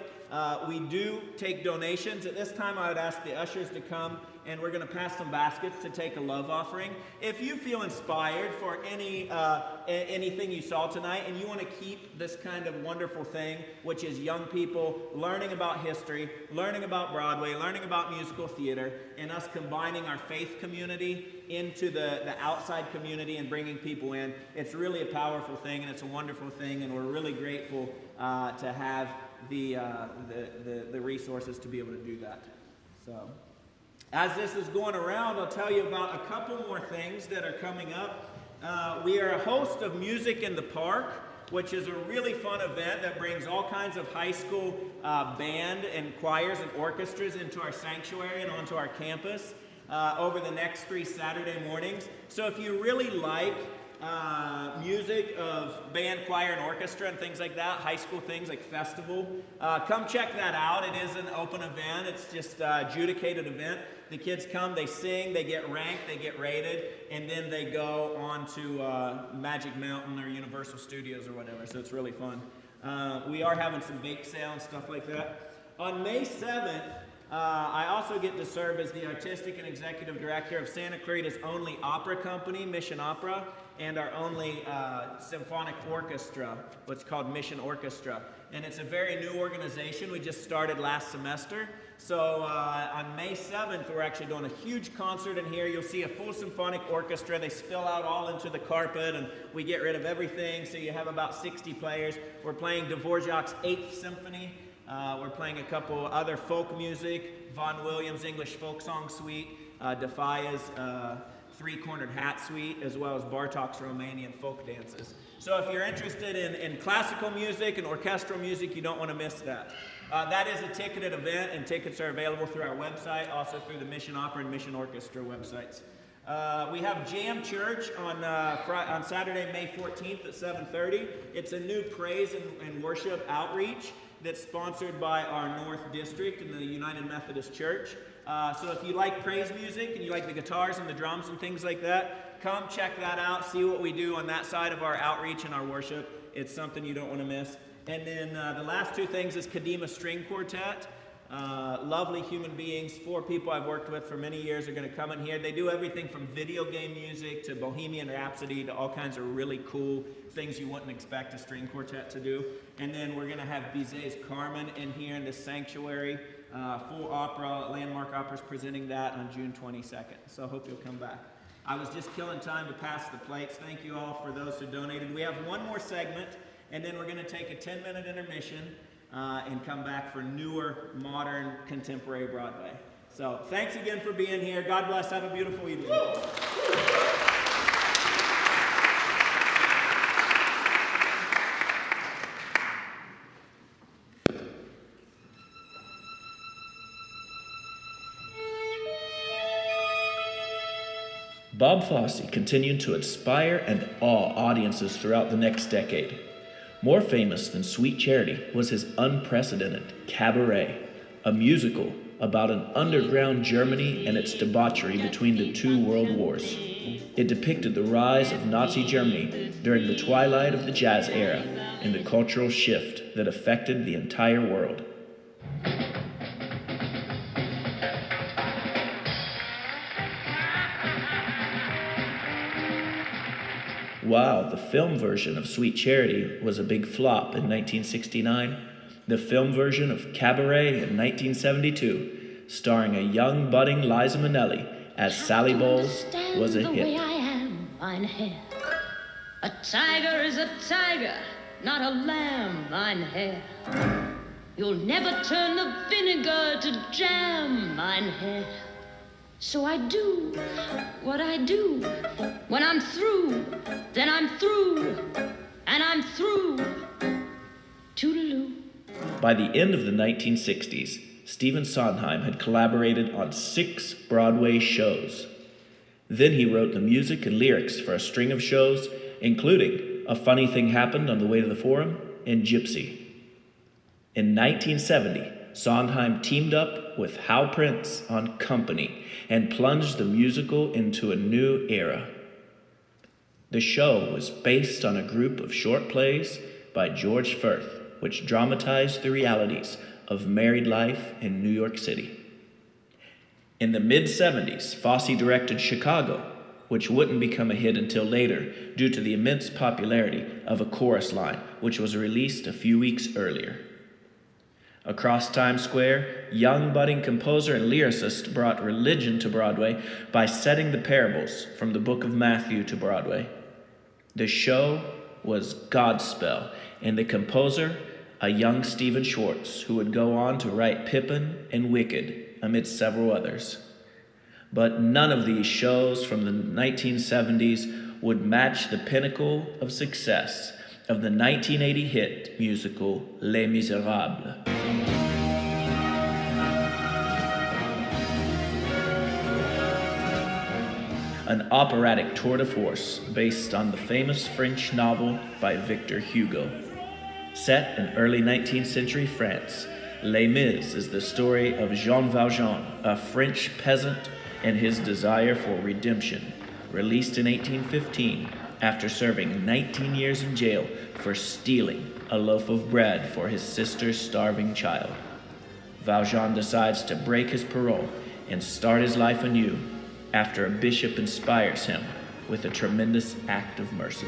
We do take donations. At this time, I would ask the ushers to come and we're going to pass some baskets to take a love offering. If you feel inspired for anything you saw tonight and you want to keep this kind of wonderful thing, which is young people learning about history, learning about Broadway, learning about musical theater, and us combining our faith community into the outside community and bringing people in, it's really a powerful thing and it's a wonderful thing, and we're really grateful to have the resources to be able to do that. So, as this is going around, I'll tell you about a couple more things that are coming up. We are a host of Music in the Park, which is a really fun event that brings all kinds of high school band and choirs and orchestras into our sanctuary and onto our campus over the next 3 Saturday mornings. So if you really like music of band, choir, and orchestra and things like that, high school things like festival, come check that out. It is an open event. It's just an adjudicated event. The kids come, they sing, they get ranked, they get rated, and then they go on to Magic Mountain or Universal Studios or whatever, so it's really fun. We are having some bake sale and stuff like that. On May 7th, I also get to serve as the artistic and executive director of Santa Clarita's only opera company, Mission Opera, and our only symphonic orchestra, what's called Mission Orchestra. And it's a very new organization. We just started last semester. So on May 7th, we're actually doing a huge concert in here. You'll see a full symphonic orchestra. They spill out all into the carpet, and we get rid of everything. So you have about 60 players. We're playing Dvorak's 8th Symphony. We're playing a couple other folk music, Vaughan Williams' English Folk Song Suite, Defia's Three-Cornered Hat Suite, as well as Bartok's Romanian folk dances. So if you're interested in classical music and orchestral music, you don't want to miss that. That is a ticketed event, and tickets are available through our website, also through the Mission Opera and Mission Orchestra websites. We have Jam Church on Saturday, May 14th at 7:30. It's a new praise and worship outreach that's sponsored by our North District in the United Methodist Church. So if you like praise music and you like the guitars and the drums and things like that, come check that out, see what we do on that side of our outreach and our worship. It's something you don't want to miss. And then the last 2 things is Kadima String Quartet. Lovely human beings, 4 people I've worked with for many years are going to come in here. They do everything from video game music to Bohemian Rhapsody to all kinds of really cool things you wouldn't expect a string quartet to do. And then we're going to have Bizet's Carmen in here in this sanctuary. Full opera, Landmark Opera's presenting that on June 22nd. So I hope you'll come back. I was just killing time to pass the plates. Thank you all for those who donated. We have one more segment, and then we're going to take a 10-minute intermission and come back for newer, modern, contemporary Broadway. So thanks again for being here. God bless. Have a beautiful evening. Bob Fosse continued to inspire and awe audiences throughout the next decade. More famous than Sweet Charity was his unprecedented Cabaret, a musical about an underground Germany and its debauchery between the 2 world wars. It depicted the rise of Nazi Germany during the twilight of the jazz era and the cultural shift that affected the entire world. While the film version of Sweet Charity was a big flop in 1969, the film version of Cabaret in 1972, starring a young budding Liza Minnelli as Sally Bowles, was a hit. The way I am, mine hair. A tiger is a tiger, not a lamb, mine hair. You'll never turn the vinegar to jam, mine hair. So I do what I do. When I'm through, then I'm through, and I'm through. Toodaloo. By the end of the 1960s, Stephen Sondheim had collaborated on 6 Broadway shows. Then he wrote the music and lyrics for a string of shows, including A Funny Thing Happened on the Way to the Forum and Gypsy. In 1970, Sondheim teamed up with Hal Prince on Company and plunged the musical into a new era. The show was based on a group of short plays by George Firth, which dramatized the realities of married life in New York City. In the mid-70s, Fosse directed Chicago, which wouldn't become a hit until later due to the immense popularity of A Chorus Line, which was released a few weeks earlier. Across Times Square, young budding composer and lyricist brought religion to Broadway by setting the parables from the book of Matthew to Broadway. The show was Godspell, and the composer, a young Stephen Schwartz, who would go on to write Pippin and Wicked, amidst several others. But none of these shows from the 1970s would match the pinnacle of success of the 1980 hit musical Les Miserables. An operatic tour de force based on the famous French novel by Victor Hugo. Set in early 19th century France, Les Mis is the story of Jean Valjean, a French peasant, and his desire for redemption, released in 1815 after serving 19 years in jail for stealing a loaf of bread for his sister's starving child. Valjean decides to break his parole and start his life anew after a bishop inspires him with a tremendous act of mercy.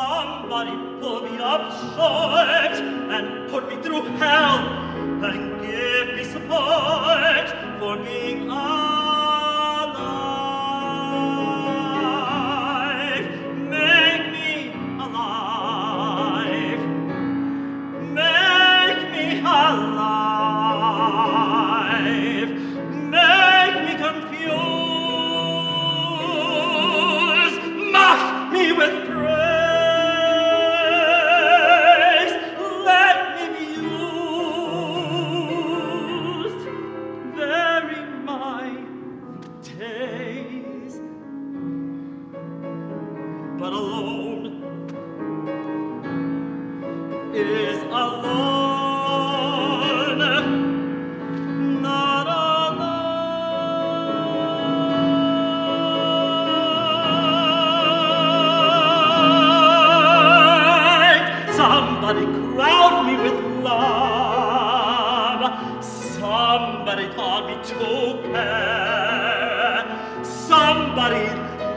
Somebody pull me up short and put me through hell and give me support for being alive. Make me alive. Make me alive. Make alone, not alone. Somebody crown me with love, somebody taught me to care, somebody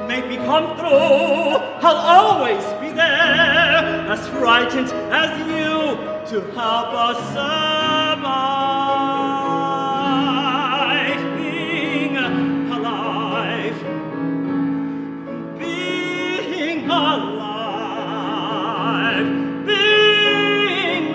make me come through. I'll always be there, as frightened as you, to help us survive. Being alive, being alive, being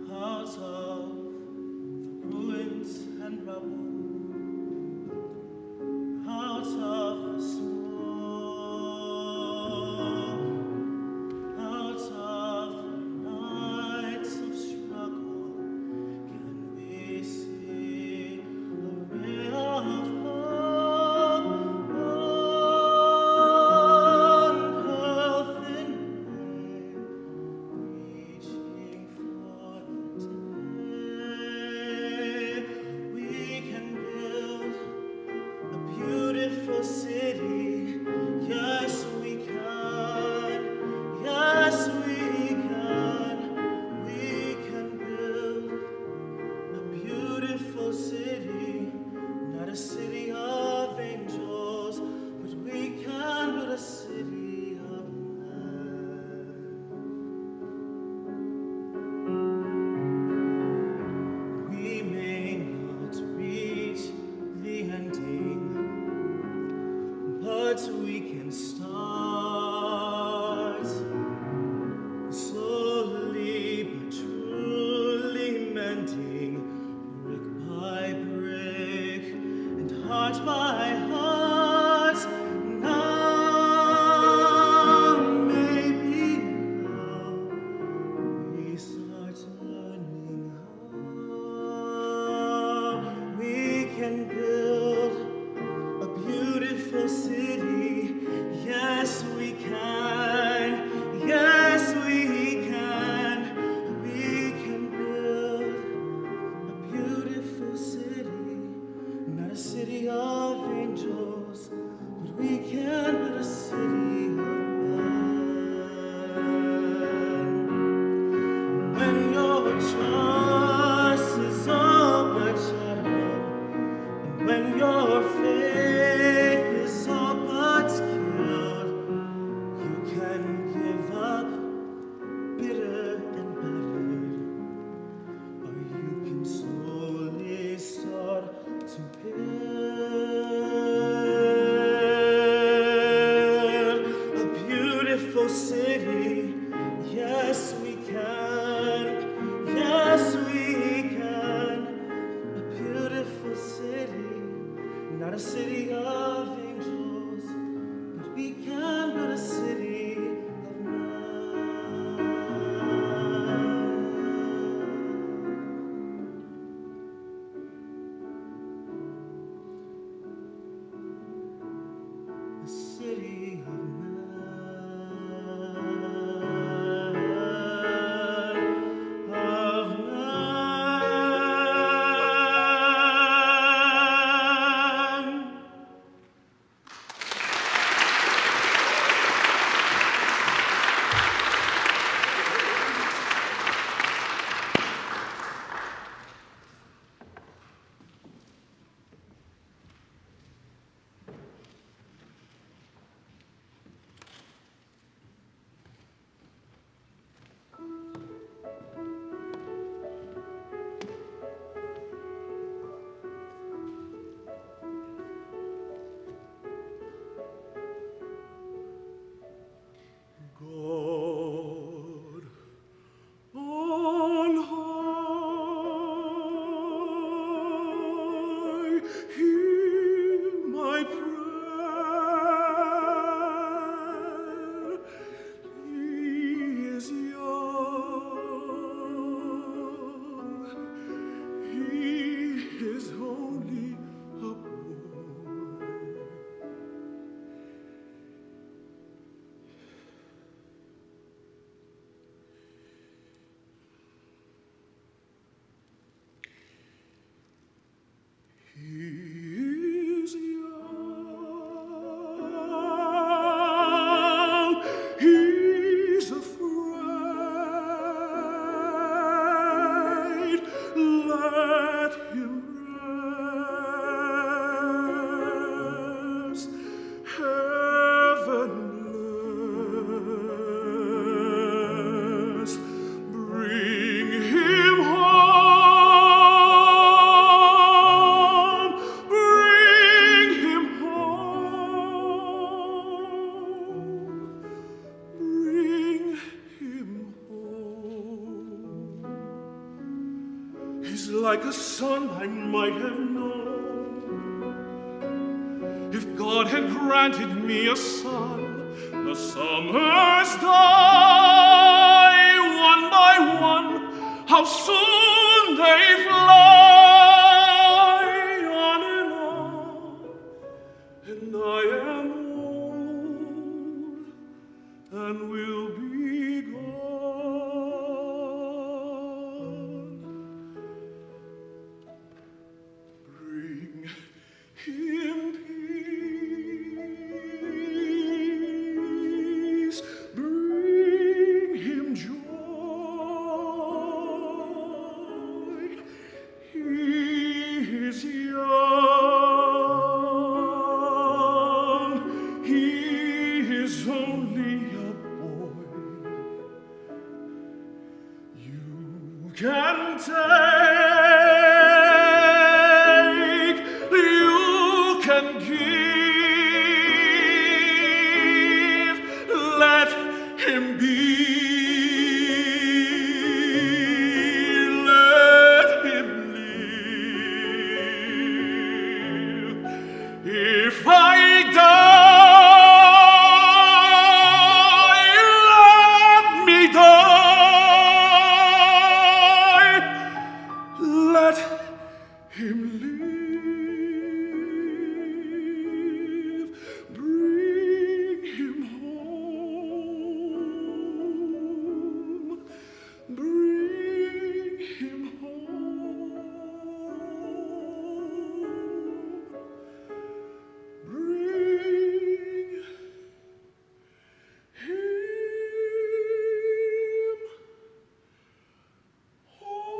out of the ruins and rubble, out of the smoke, out of the nights of struggle, can we see a ray of hope? One healthy reaching for the day we can is like a son I might have known. If God had granted me a son, the summers die one by one. How soon they fly on and I am old and will be gone. Bring him peace, bring him joy. He is young, he is only a boy. You can take, you can give, let him be. Let him live. If I die, let me die. Let him live. Bring him home. Bring him home. Bring him home.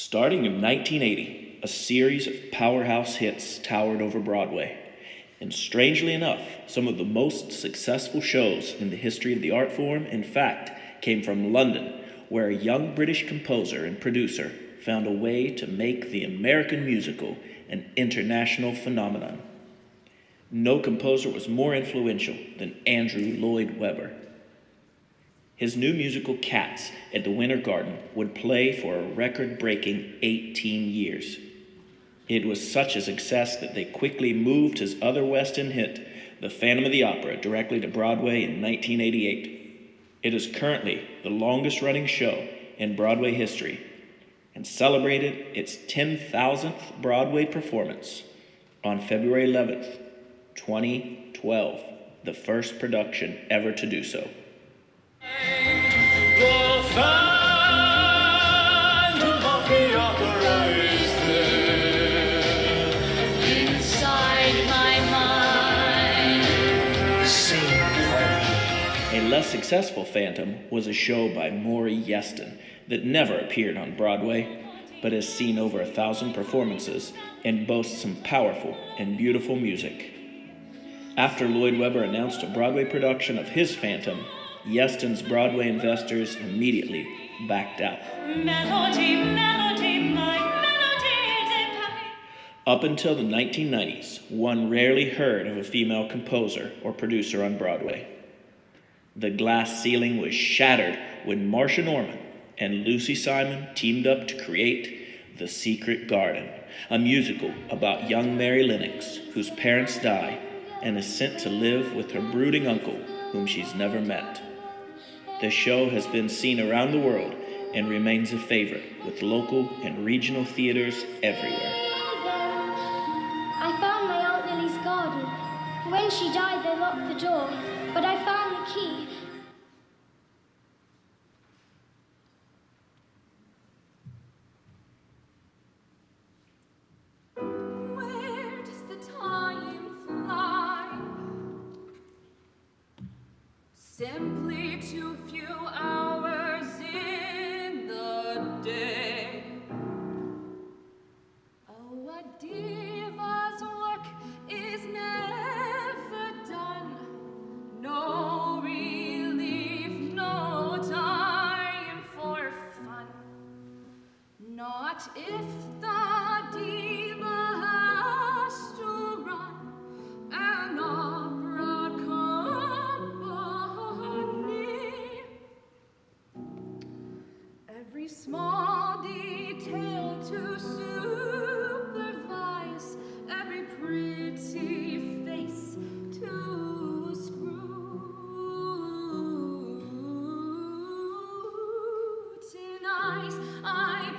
Starting in 1980, a series of powerhouse hits towered over Broadway. And strangely enough, some of the most successful shows in the history of the art form, in fact, came from London, where a young British composer and producer found a way to make the American musical an international phenomenon. No composer was more influential than Andrew Lloyd Webber. His new musical Cats at the Winter Garden would play for a record-breaking 18 years. It was such a success that they quickly moved his other West End hit, The Phantom of the Opera, directly to Broadway in 1988. It is currently the longest-running show in Broadway history and celebrated its 10,000th Broadway performance on February 11th, 2012, the first production ever to do so. The Phantom of the Opera is there inside my mind. Sing for me. A less successful Phantom was a show by Maury Yeston that never appeared on Broadway, but has seen over 1,000 performances and boasts some powerful and beautiful music. After Lloyd Webber announced a Broadway production of his Phantom, Yeston's Broadway investors immediately backed out. Melody, melody, my melody. Up until the 1990s, one rarely heard of a female composer or producer on Broadway. The glass ceiling was shattered when Marcia Norman and Lucy Simon teamed up to create The Secret Garden, a musical about young Mary Lennox, whose parents die and is sent to live with her brooding uncle, whom she's never met. The show has been seen around the world and remains a favorite with local and regional theaters everywhere. I found my Aunt Lily's garden. When she died, they locked the door, but I found the key. Where does the time fly? Simply too few hours in the day. Oh, a diva's work is never done. No relief, no time for fun. Not if the diva has to run an opera company. Every small detail to supervise, every pretty face to scrutinize. I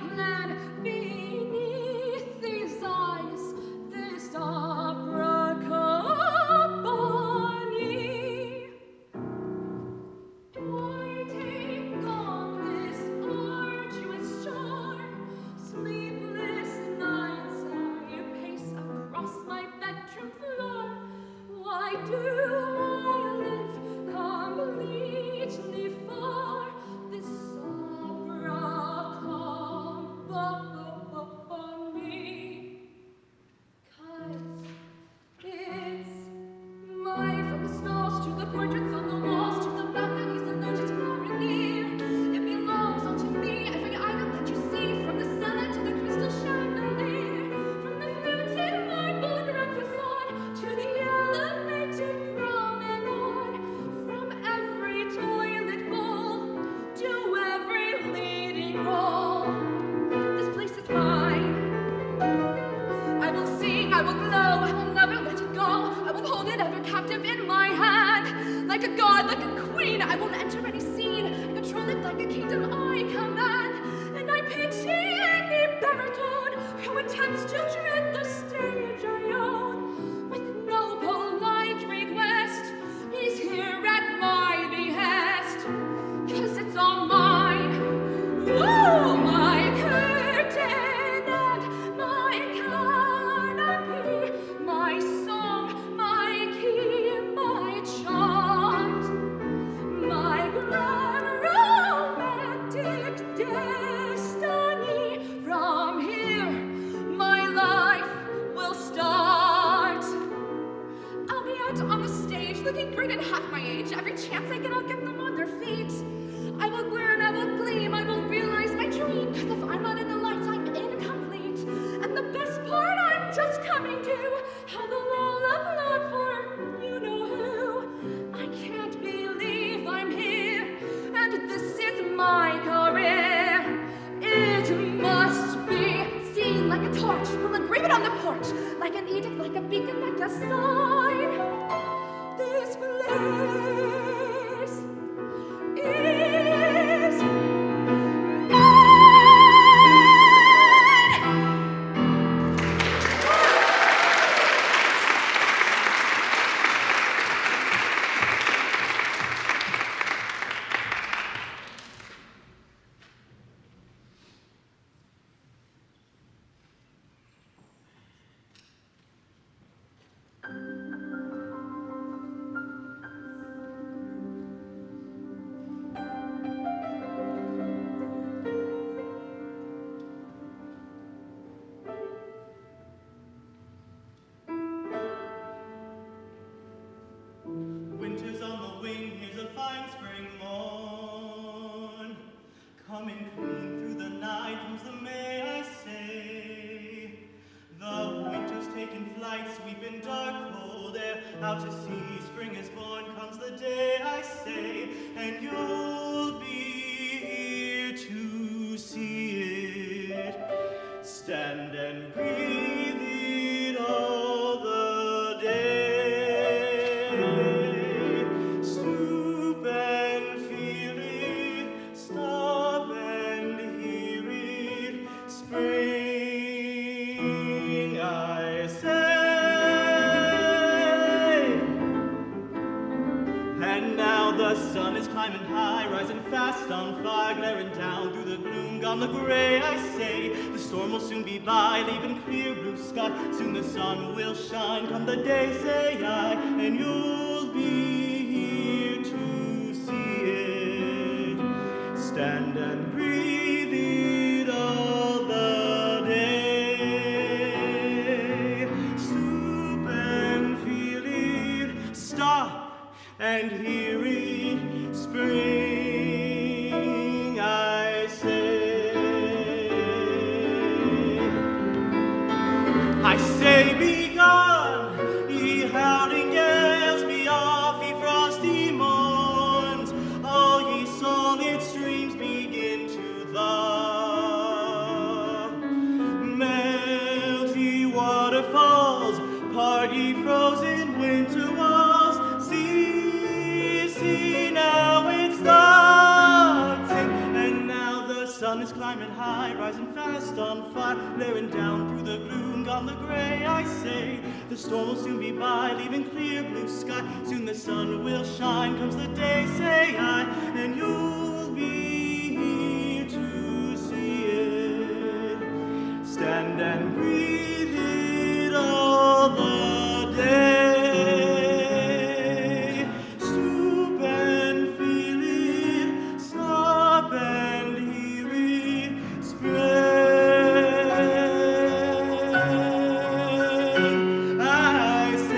plan beneath these eyes this opera company. I take on this arduous chore. Sleepless nights I pace across my bedroom floor. Why do I live completely for this opera company? 'Cause it's mine, from the stalls to the portraits on the walls to the balconies and loges far and near. It belongs all to me, every item that you see, from the cellar to the crystal chandelier, from the fluted marble grand facade to the elevated promenade, from every toilet bowl to every leading role. This place is mine. I will sing, I will glow, I will never let it go. I will hold it ever captive in my hand. Like a god, like a queen, I will enter any scene and control it like a kingdom I command. And I pity any baritone who attempts to tread the stage I own. With no polite request, he's here at my behest. 'Cause it's all mine. Oh, my curtain and my canopy, my song, my key, my chant, my grand romantic destiny from out on the stage, looking great at half my age. Every chance I get, I'll get them on their feet. I will glare and I will gleam, I will realize my dream, cause if I'm not in the lights, I'm incomplete. And the best part, I'm just coming to, how the wall applaud for you-know-who. I can't believe I'm here, and this is my career. It must be seen like a torch, we'll engrave it on the porch, like an edict, like a beacon, like a sign. This place is Winter's on the wing, here's a fine spring morn. Coming clean through the night comes the May, I say. The winter's taken flight, sweeping dark, cold air. Out to sea, spring is born, comes the day, I say. And you'll be here to see it. Stand and breathe it all the day. Stoop and feel it, stop and hear it. Spring, I say. And now the sun is climbing high, rising fast on fire, glaring down through the gloom, gone the gray, I say. The storm will soon be by, leaving clear blue sky. Soon the sun will shine, come the day, say I, and you'll be here to see it. Stand and breathe it all the day. Stoop and feel it, stop and hear it. Spring, I say. I say, be gone, ye howling gales, be off, ye frosty morns. All ye solid streams begin to thaw. Melt ye waterfalls, part ye frozen winter walls. See, now it starts. And now the sun is climbing high, rising fast on fire, glaring down through the gloom, gone the gray, I say. The storm will soon be by, leaving clear blue sky. Soon the sun will shine, comes the day, say I, and you'll be here to see it. Stand and breathe it all the day. Stoop and feel it, stop and hear it. Spring, I say.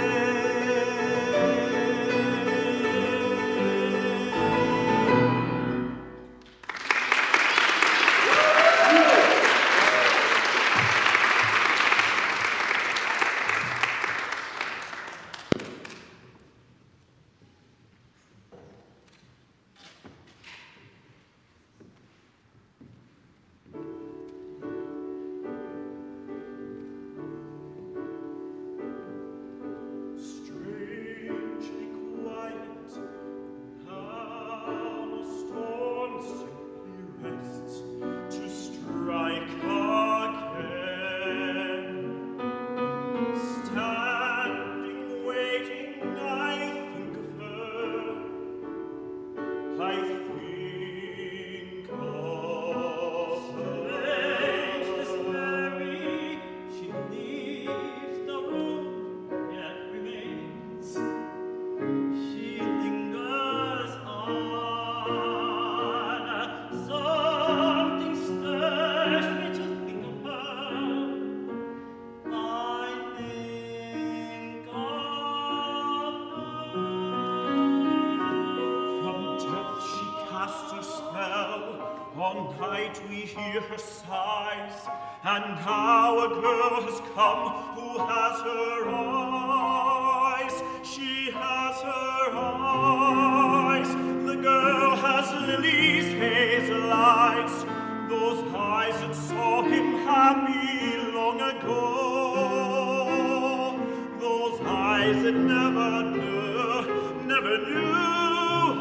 night we hear her sighs, and now a girl has come who has her eyes. She has her eyes. The girl has Lily's hazel eyes, those eyes that saw him happy long ago, those eyes that never knew.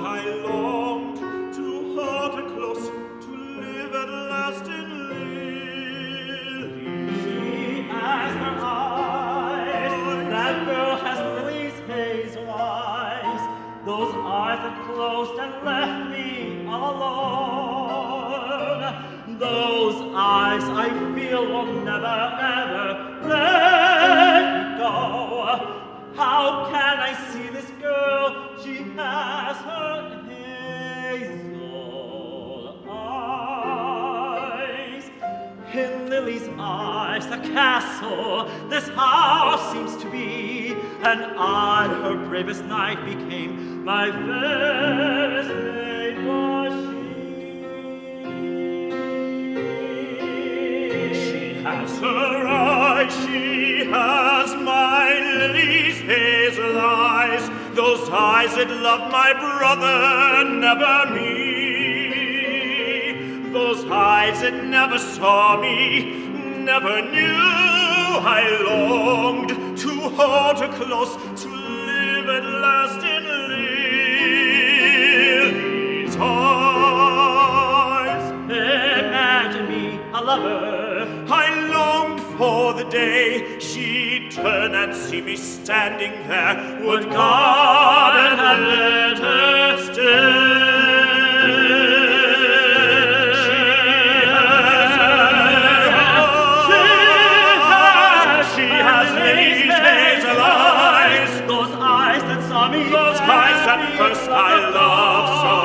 I longed to hold her close, to live at last in Lily. She has her eyes, that girl has Lily's hazel eyes, those eyes that closed and left me all alone. Those eyes I feel will never, ever let me go. How can I see this girl? She has her hazel eyes. In Lily's eyes, the castle, this house seems to be, and I, her bravest knight, became my fairest maid was she. She has her eyes, she has my Lily's hazel eyes, those eyes that loved my brother, never me. Those eyes that never saw me, never knew. I longed to hold her close, to live at last in Lily's eyes. Imagine me a lover, I longed for the day she'd turn and see me standing there. Would God have let her stay? She has Lily's hazel eyes, those eyes that saw me, those eyes that first I loved so.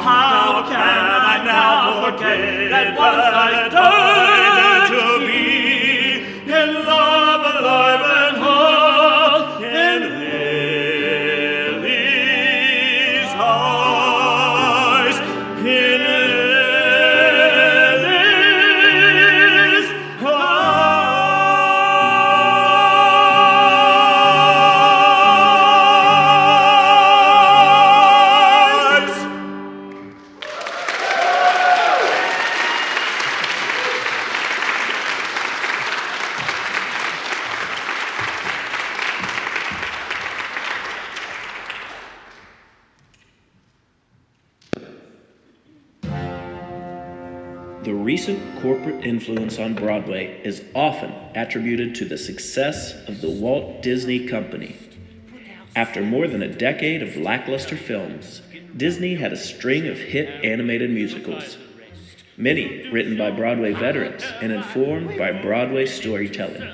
How can I now forget that once I died to be in love, alive and whole, in Lily's eyes, in Lily's eyes. The recent corporate influence on Broadway is often attributed to the success of the Walt Disney Company. After more than a decade of lackluster films, Disney had a string of hit animated musicals, many written by Broadway veterans and informed by Broadway storytelling.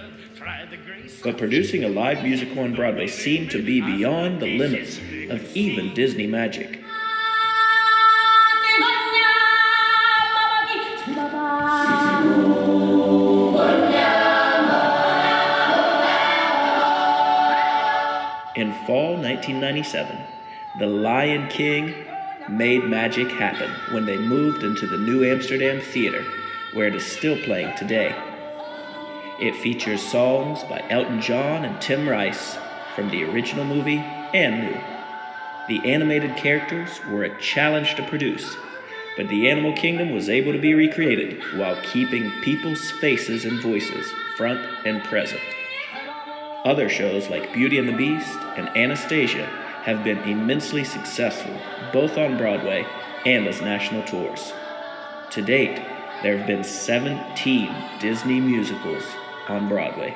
But producing a live musical on Broadway seemed to be beyond the limits of even Disney magic. In fall 1997, The Lion King made magic happen when they moved into the New Amsterdam Theater, where it is still playing today. It features songs by Elton John and Tim Rice from the original movie and new. The animated characters were a challenge to produce, but the animal kingdom was able to be recreated while keeping people's faces and voices front and present. Other shows like Beauty and the Beast and Anastasia have been immensely successful, both on Broadway and as national tours. To date, there have been 17 Disney musicals on Broadway.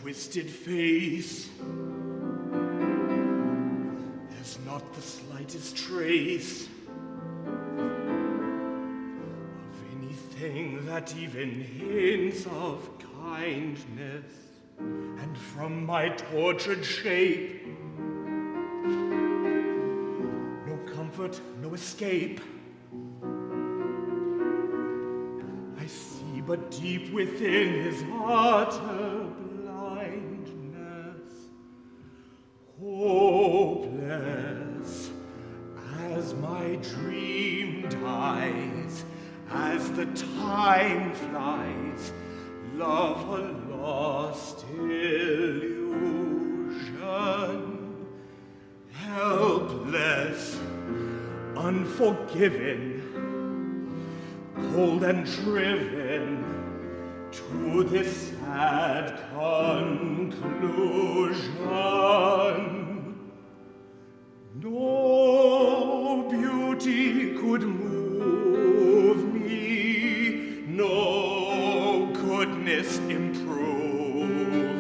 Twisted face, there's not the slightest trace not even hints of kindness, and from my tortured shape, no comfort, no escape. I see but deep within his utter blindness, hopeless as my dream dies, as the time flies, love a lost illusion, helpless, unforgiven, cold and driven to this sad conclusion. No beauty could move me, no goodness improve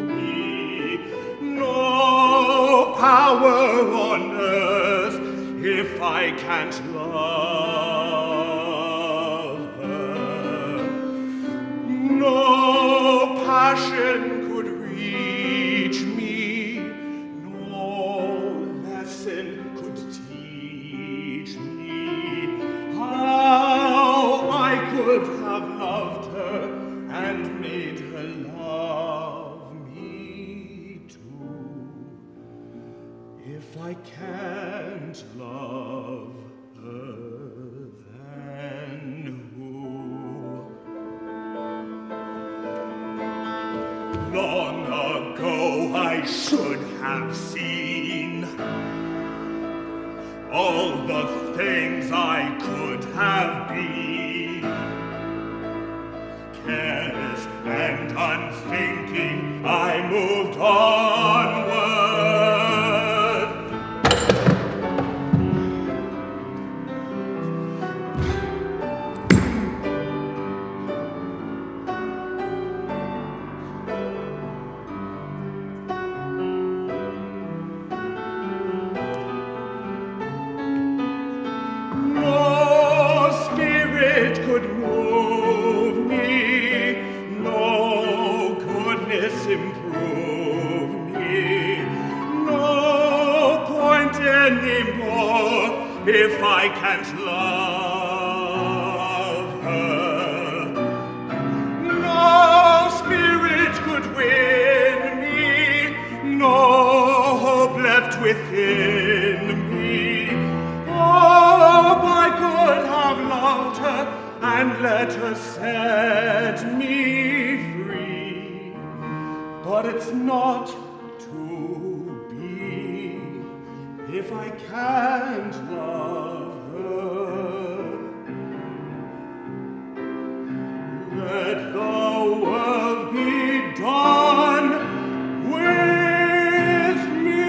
me, no power on earth if I can't love her. No passion could reach me, no lesson could teach me how I could have loved her and made her love me too. If I can't love her, then who? Long ago I should have seen all the things I could have been. Careless and unthinking, I moved onward. Improve me, no point anymore if I can't love her. No spirit could win me, no hope left within me. Oh, I could have loved her and let her set me free. But it's not to be if I can't love her. Let the world be done with me.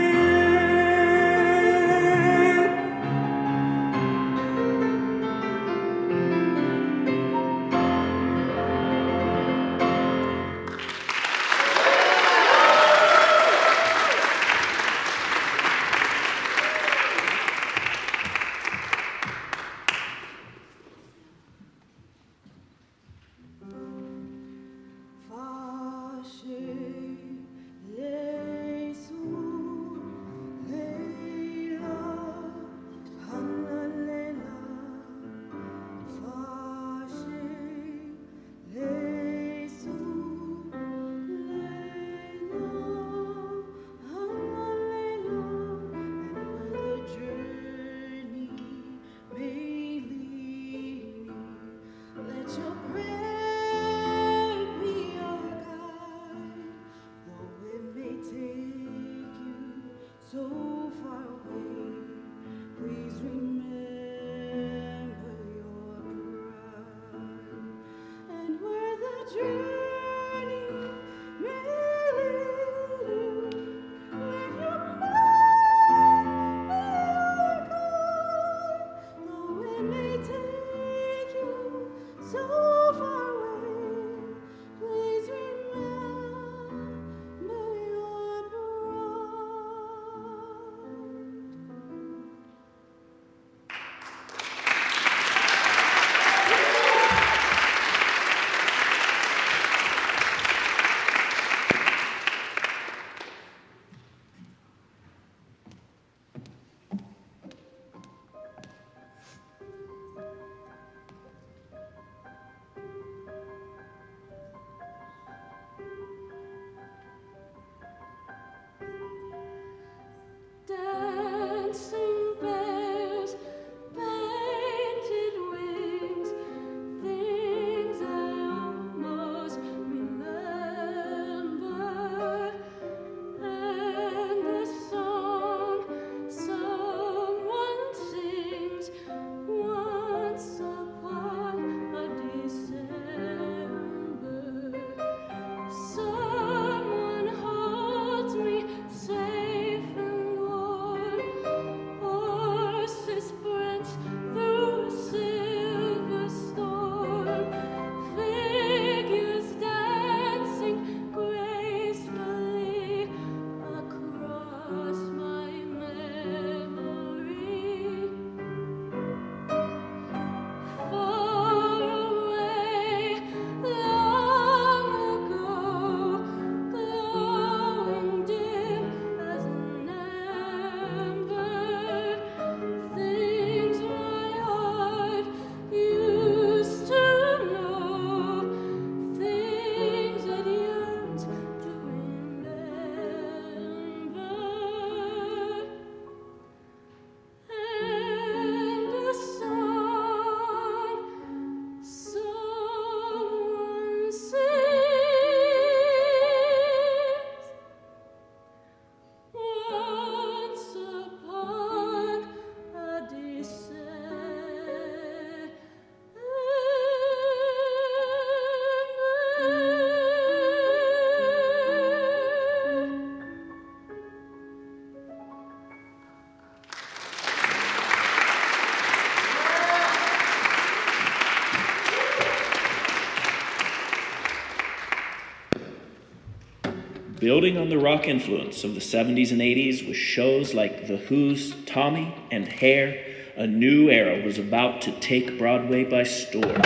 building on the rock influence of the 70s and 80s with shows like The Who's Tommy and Hair. A new era was about to take Broadway by storm.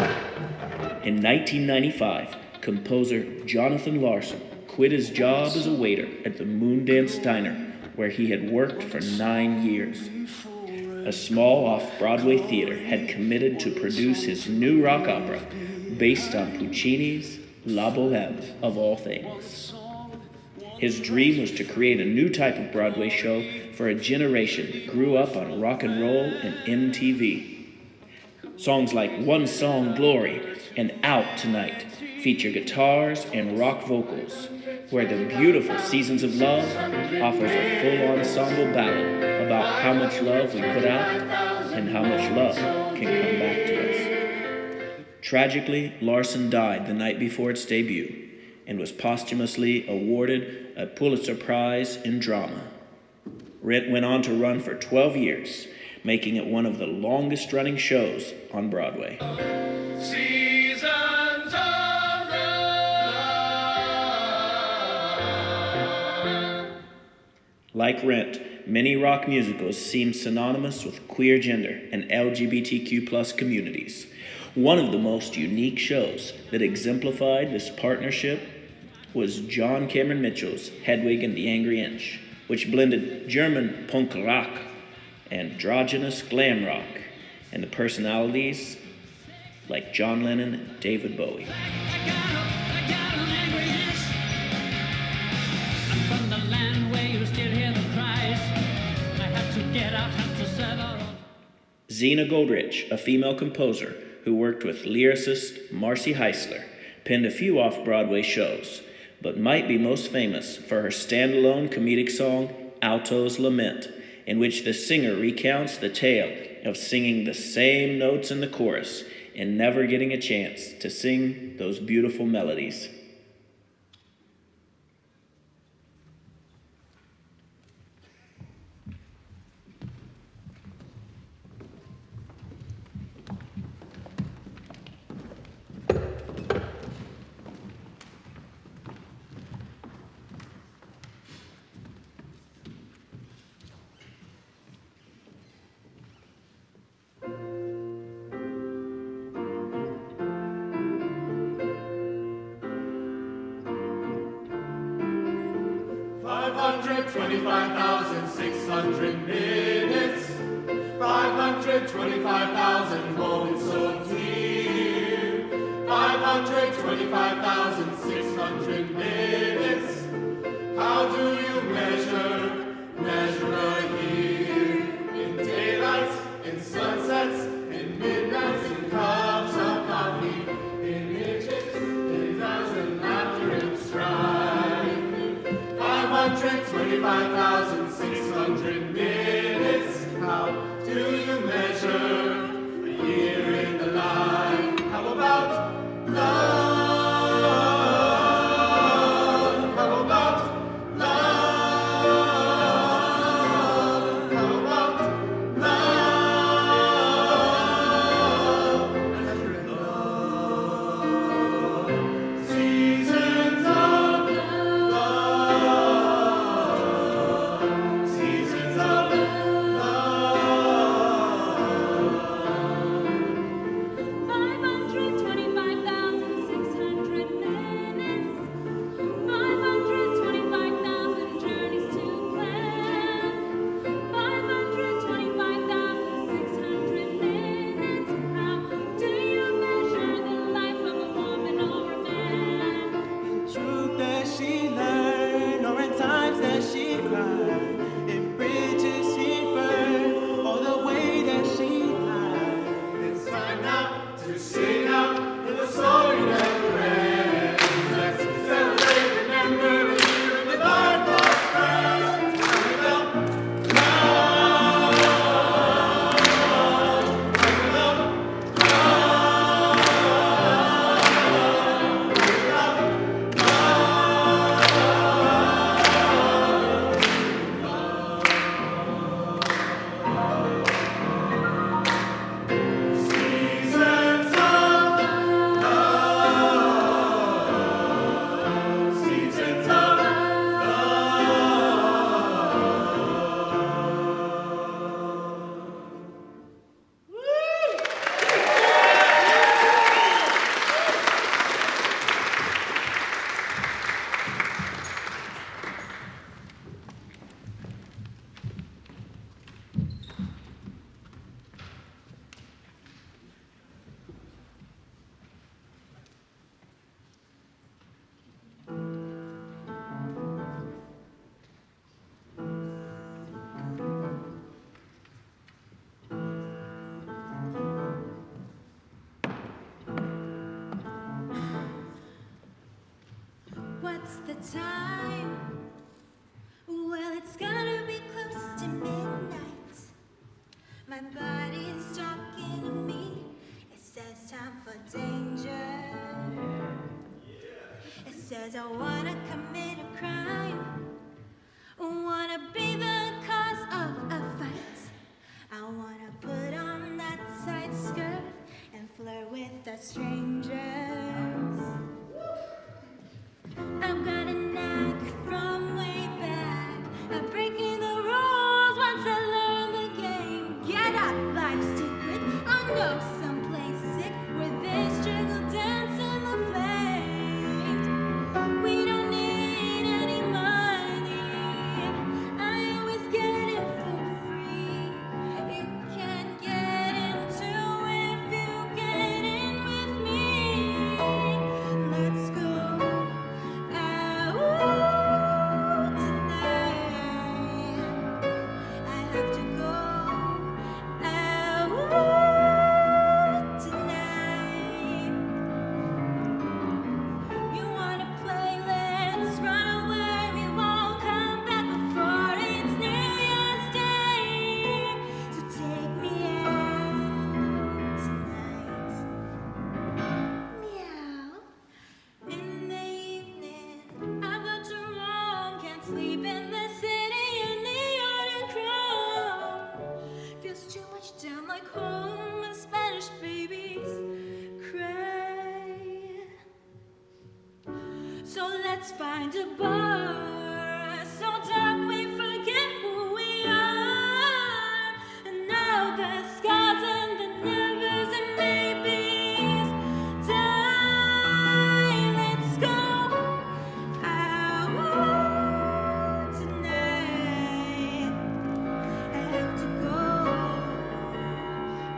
In 1995, composer Jonathan Larson quit his job as a waiter at the Moondance Diner, where he had worked for 9 years. A small off-Broadway theater had committed to produce his new rock opera based on Puccini's La Bohème, of all things. His dream was to create a new type of Broadway show for a generation that grew up on rock and roll and MTV. Songs like One Song Glory and Out Tonight feature guitars and rock vocals, where the beautiful Seasons of Love offers a full ensemble ballad about how much love we put out and how much love can come back to us. Tragically, Larson died the night before its debut and was posthumously awarded a Pulitzer Prize in Drama. It went on to run for 12 years, making it one of the longest-running shows on Broadway. Seasons of Love. Like Rent, many rock musicals seem synonymous with queer gender and LGBTQ+ communities. One of the most unique shows that exemplified this partnership was John Cameron Mitchell's Hedwig and the Angry Inch, which blended German punk rock, androgynous glam rock, and the personalities like John Lennon and David Bowie. Zena Goldrich, a female composer who worked with lyricist Marcy Heisler, penned a few off-Broadway shows, but might be most famous for her standalone comedic song, Alto's Lament, in which the singer recounts the tale of singing the same notes in the chorus and never getting a chance to sing those beautiful melodies. Minutes, 525,000 moments so dear, 525,600 minutes. How do you measure a year? In daylights, in sunsets, in midnights, in cups of coffee, in midgets, in dozen laughter and strife. 525,600 minutes. How do you measure a year in the life? How about love? How about love? How about love? Measure in love. Seasons of love. Seasons of love. the time? Well, it's gotta be close to midnight. My body is talking to me. It says time for danger. It says I wanna commit a crime. Wanna be the cause of a fight. I wanna put on that tight skirt and flirt with the strangers. I've got a knack from way back of breaking the rules once I learn the game. Get up, life's stupid. I know someplace sick where they struggle dance in the flames. We don't need any money. I always get it for free. You can get into if you get in with me. Let's go out tonight. I have to go out tonight. You wanna play? Let's run away. We won't come back before it's New Year's Day. So take me out tonight. Meow. In the evening, I've got to roam. Can't sleep in the city in the yard and crow. Feels too much down like home when Spanish babies cry. So let's find a bar so dark we forget who we are. And now the scars and the nevers and maybes die. Let's go out tonight. I have to go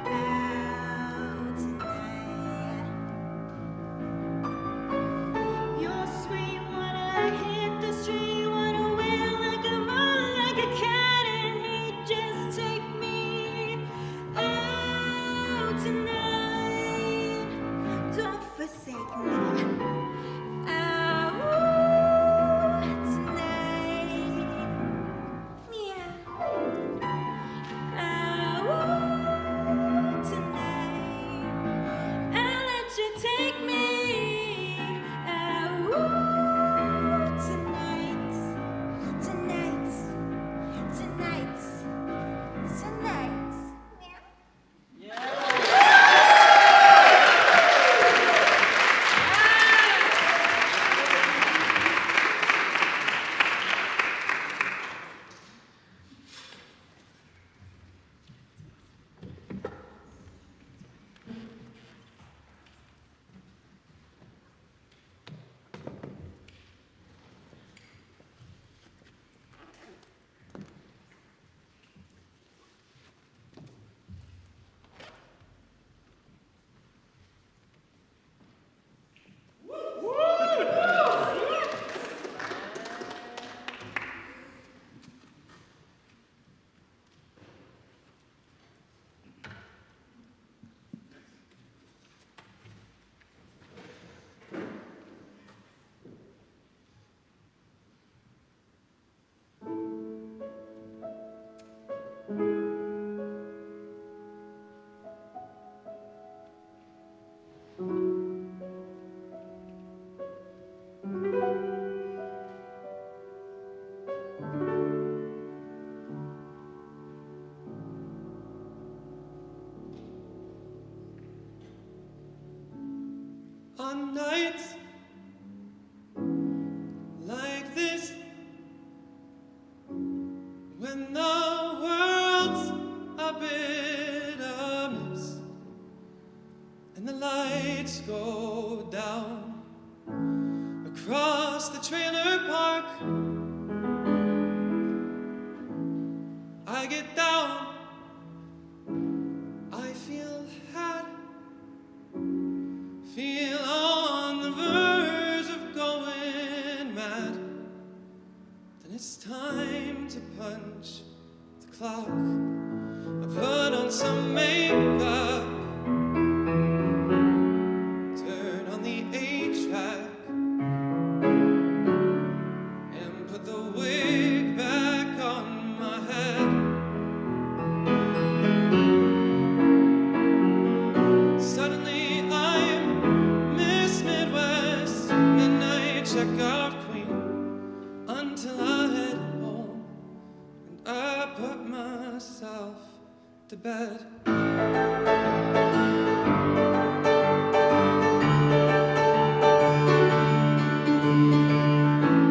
out tonight. You're sweet when I hit the street, wanna wail like a moon, like a cat, and he'd just take me out tonight. Don't forsake me. Out tonight. Meow. Out tonight. I'll let you take me out tonight. Tonight. Tonight. Tonight. Meow. On nights like this, when the world's a bit amiss and the lights go down across the trailer park, I get down, I feel had, feel on the verge of going mad. Then it's time to punch the clock. I put on some makeup, turn on the 8-track, the wig back on my head. Suddenly I'm Miss Midwest, midnight checkout queen, until I head home and I put myself to bed.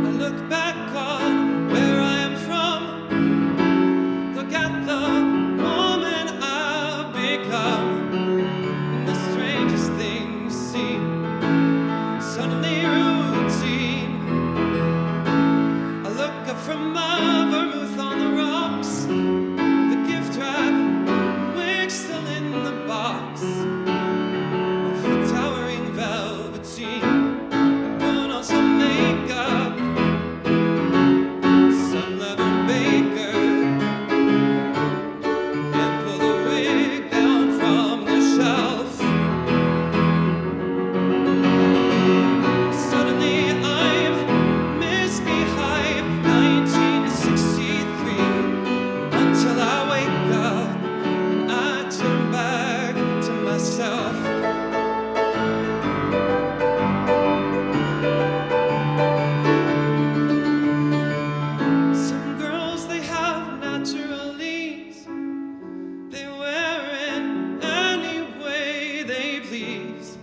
I look back on where I am from, look at the woman I've become, and the strangest thing seem suddenly routine. I look up from my vermouth on the rocks, the gift wrap, wig still in the box of towering velveteen. I put on some makeup, some leather baker, and pull the wig down from the shelf. Suddenly I'm Miss Beehive, 1963, until I wake up and I turn back to myself. Some girls, they have natural ease. They wear it any way they please,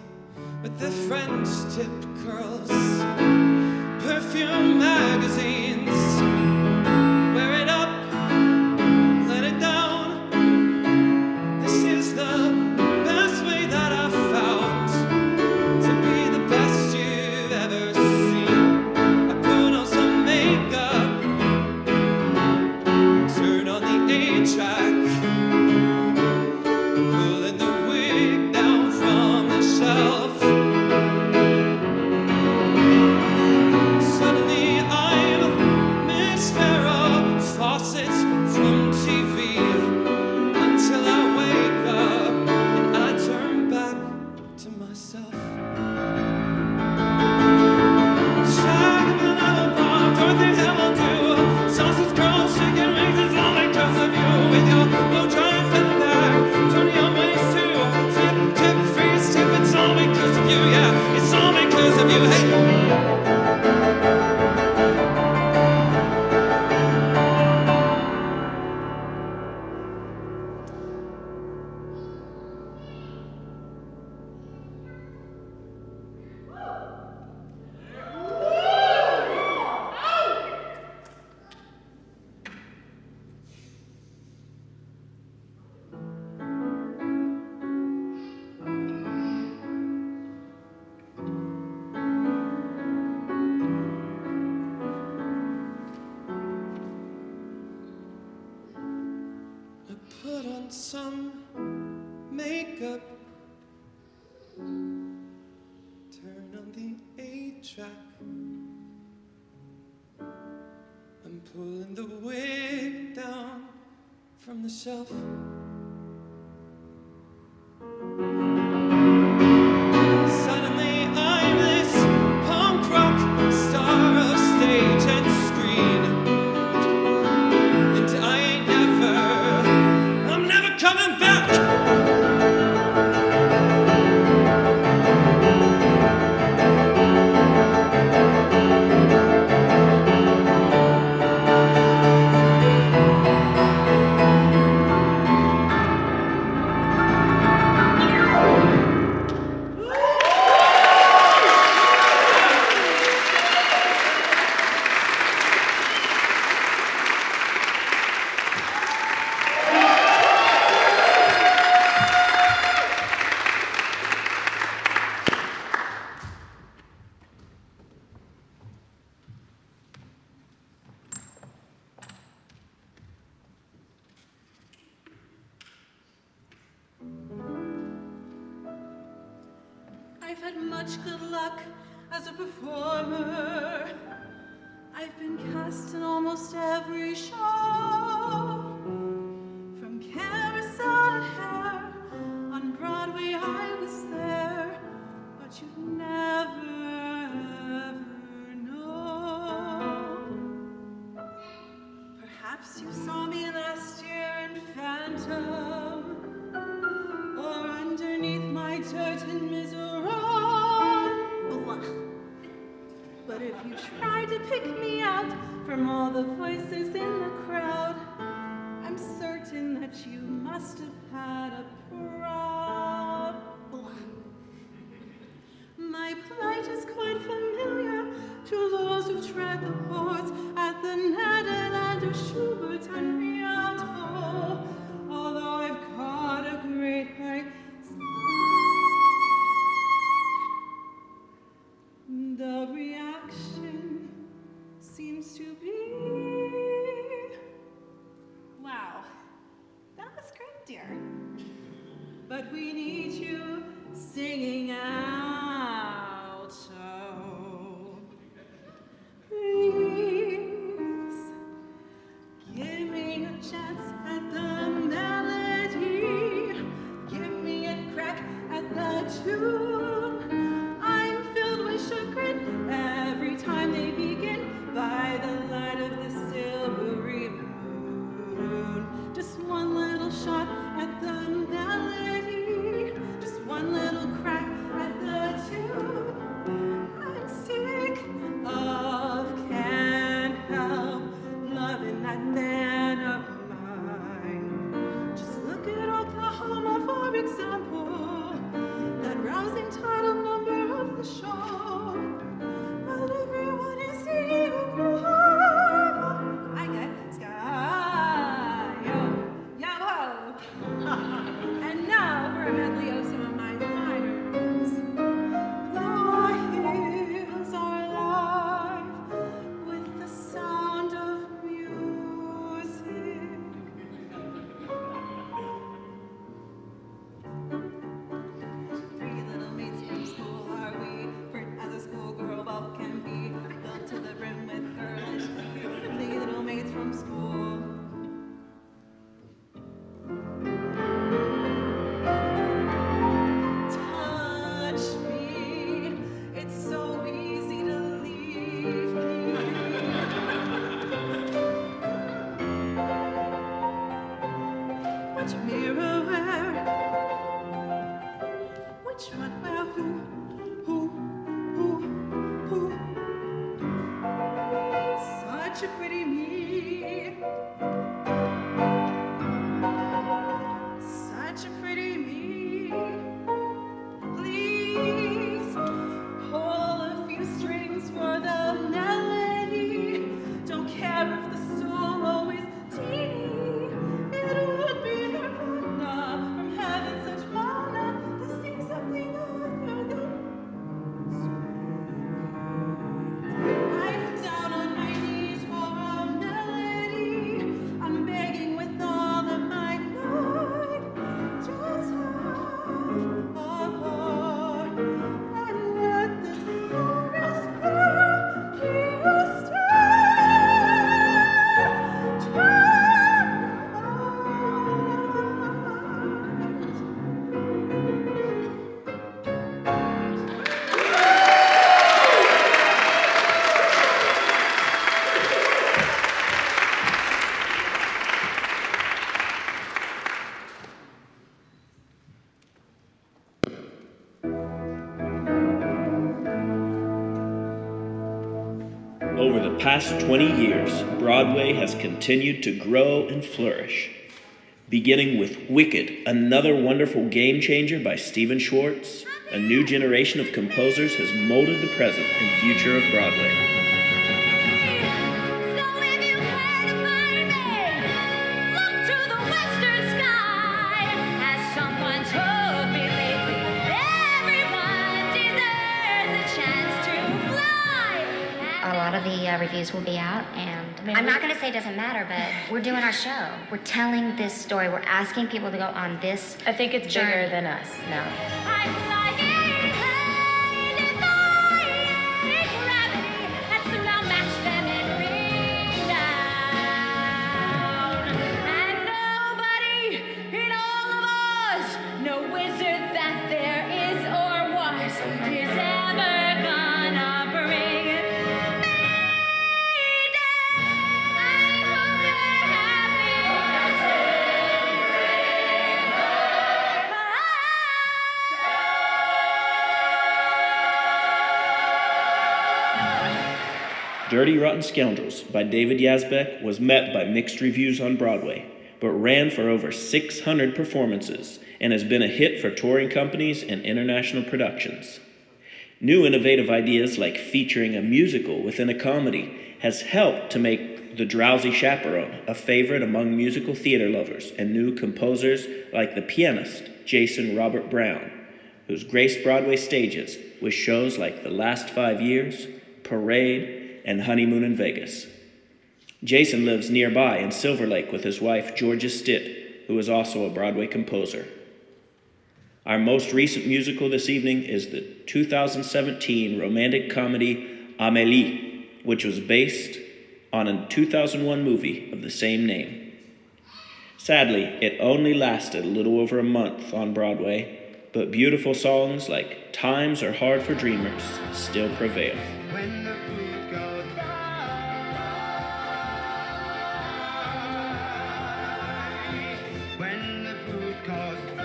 with their French tip curls, perfume magazines. Wear it up, let it down. This is the best way that I've found to be the best you've ever seen. I put on some makeup, turn on the 8-track, pulling the wig down from the shelf. Suddenly I'm Miss Farrah Fawcett from TV, until I wake up and I turn back to myself. Dorothy Hamilton, sausage girl, chicken wings, it's all because of you. With your low giant feather bag, turning your waist to tip, tip, freeze, tip. It's all because of you, yeah. It's all because of you. Hey. I put on some makeup, turn on the 8-track. I'm pulling the wig down from the shelf. Suddenly I'm this punk rock star of stage and screen, and I'm never coming back. I've had much good luck as a performer. I've been cast in almost every show. From Carousel to Hair, on Broadway I was there, but you'd never ever know. Perhaps you saw me last year in Phantom, or underneath my dirt and miserable. But if you tried to pick me out from all the voices in the crowd, I'm certain that you must have had a problem. My plight is quite familiar to those who tread the boards at the Nederlander, Schubert, and Rialto, although I've caught a great high. The reaction seems to be, wow, that was great, dear. But we need you singing out, so please give me a chance at the melody, give me a crack at the tune. I'm filled with chagrin every time they begin by the light of the silvery moon. Just one little shot at the melody, just one little crack at the tune. I'm sick of can't help loving that man of mine. Just look at Oklahoma, for example, that rousing title number of the show. Well, everyone is singing Oklahoma. I get sky, yo, yo. And now for a medley of some of my finers. The hills are alive with the sound of music. Three little maids from school are we, burnt as a schoolgirl both can be, filled to the brim with girlish glee. Three little maids from school. Touch me, it's so easy to leave me. Which mirror wear? Which one wear who? Such a pretty me. Such a pretty me. Please pull a few strings for the melody. Don't care if the solo is teeny. It would be nirvana from heaven, such mana to sing something other than I'm down on my knees for a melody. I'm begging with all of my might. Just have a heart and let this chorus hear you Over the past 20 years, Broadway has continued to grow and flourish. Beginning with Wicked, another wonderful game changer by Stephen Schwartz, a new generation of composers has molded the present and future of Broadway. A lot of the reviews will be out, and I'm not going to say it doesn't matter, but we're doing our show. We're telling this story. We're asking people to go on this I think it's journey. bigger than us now. Is ever gonna bring me down. Dirty Rotten Scoundrels by David Yazbek was met by mixed reviews on Broadway, but ran for over 600 performances and has been a hit for touring companies and international productions. New innovative ideas like featuring a musical within a comedy has helped to make The Drowsy Chaperone a favorite among musical theater lovers and new composers like the pianist Jason Robert Brown, who's graced Broadway stages with shows like The Last 5 Years, Parade, and Honeymoon in Vegas. Jason lives nearby in Silver Lake with his wife Georgia Stitt, who is also a Broadway composer. Our most recent musical this evening is the 2017 romantic comedy Amélie, which was based on a 2001 movie of the same name. Sadly, it only lasted a little over a month on Broadway, but beautiful songs like Times Are Hard for Dreamers still prevail. When the food goes by, when the food goes by.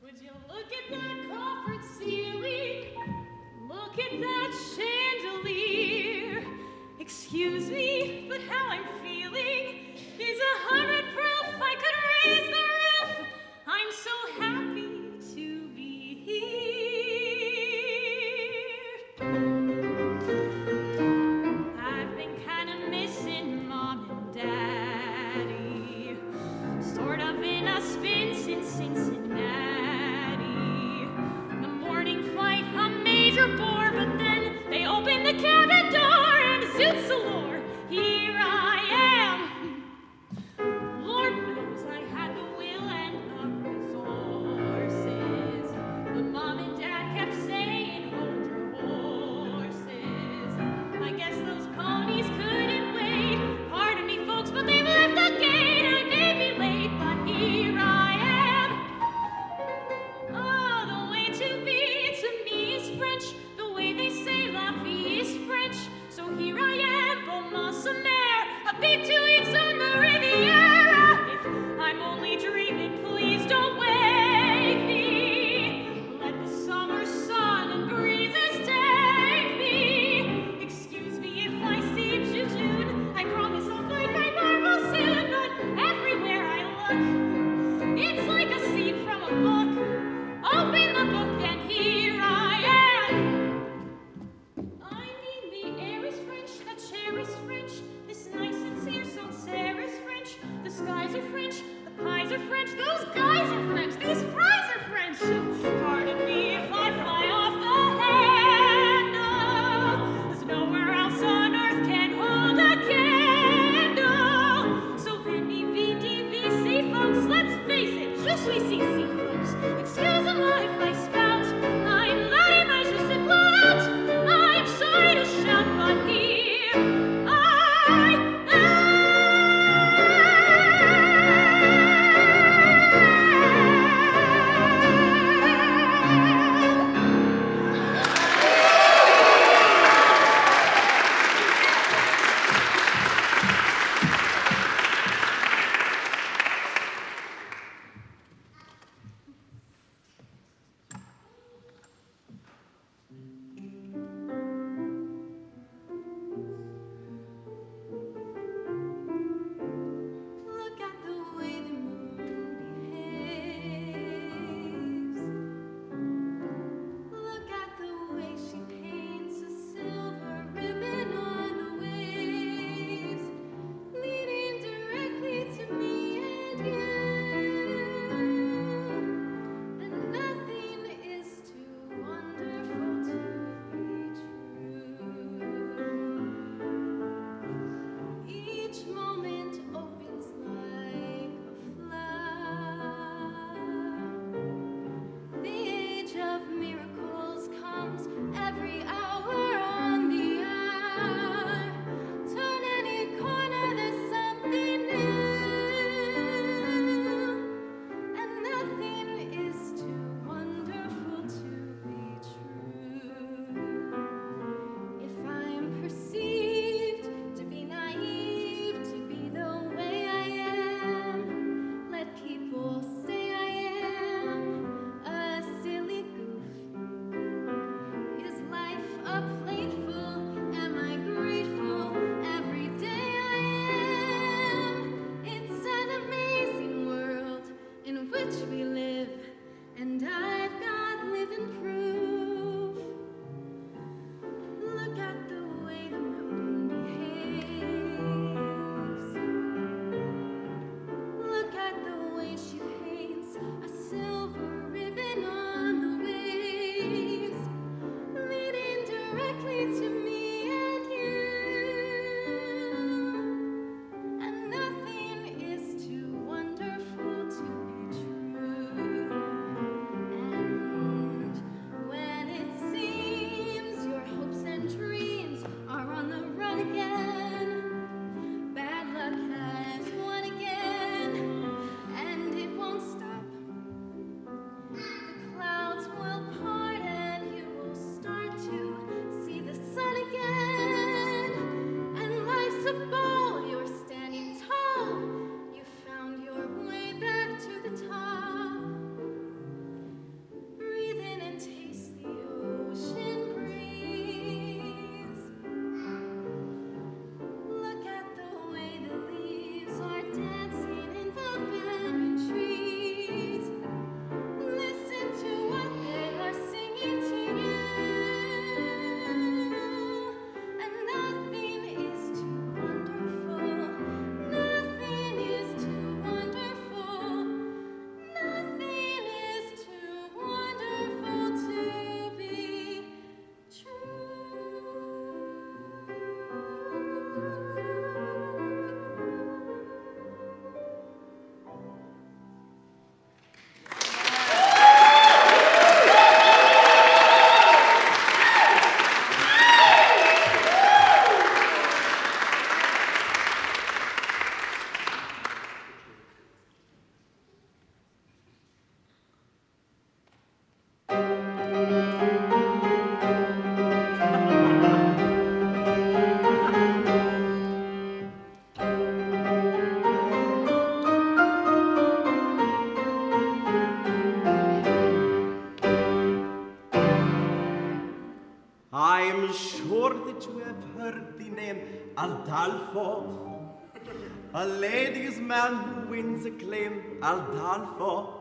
Would you look at that coffered ceiling? Look at that chandelier. Excuse me, but how I'm feeling is 100 proof I could raise the roof. I'm so happy to be here. I've been kind of missing Mom and Daddy, sort of in a spin since Cincinnati. The morning flight, a major bore, but then they opened the cabin door and zoots allure, here I am. Lord knows I had the will and the resources, but Mom and Dad kept saying, hold your horses. I guess those ponies couldn't wait. Pardon me, folks, but they've left the gate. I may be late, but here I am. Oh, the way to be to me is French. The way they say la vie is French. So here I am, bon ma sa mère, a big 2 weeks on the Riviera. If I'm only dreaming, please don't wake me. Let the summer sun and breezes take me. Excuse me if I seem jejune. I promise I'll find my marvel soon. But everywhere I look, it's like a scene from a book. Open the book and here I am. I mean the air is French, the chair is French. This nice and sincere, so I'm sure that you have heard the name Adolfo. A ladies' man who wins acclaim, Adolfo.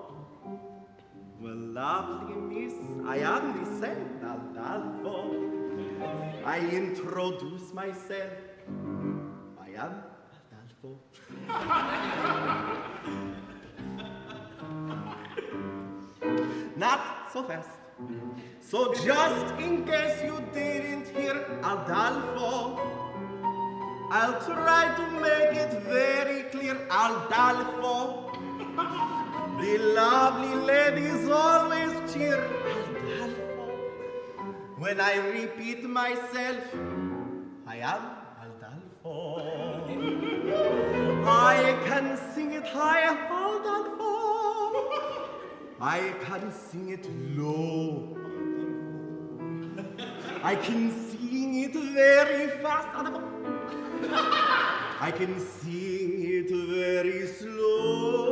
Well, lovely miss, I am the saint Adolfo. I introduce myself. I am Adolfo. Not so fast. So just in case you didn't hear Adolfo, I'll try to make it very clear, Adolfo. The lovely ladies always cheer, Adolfo. When I repeat myself, I am Adolfo. I can sing it high, Adolfo. I can sing it low. I can sing it very fast, Adolfo. I can sing it very slowly.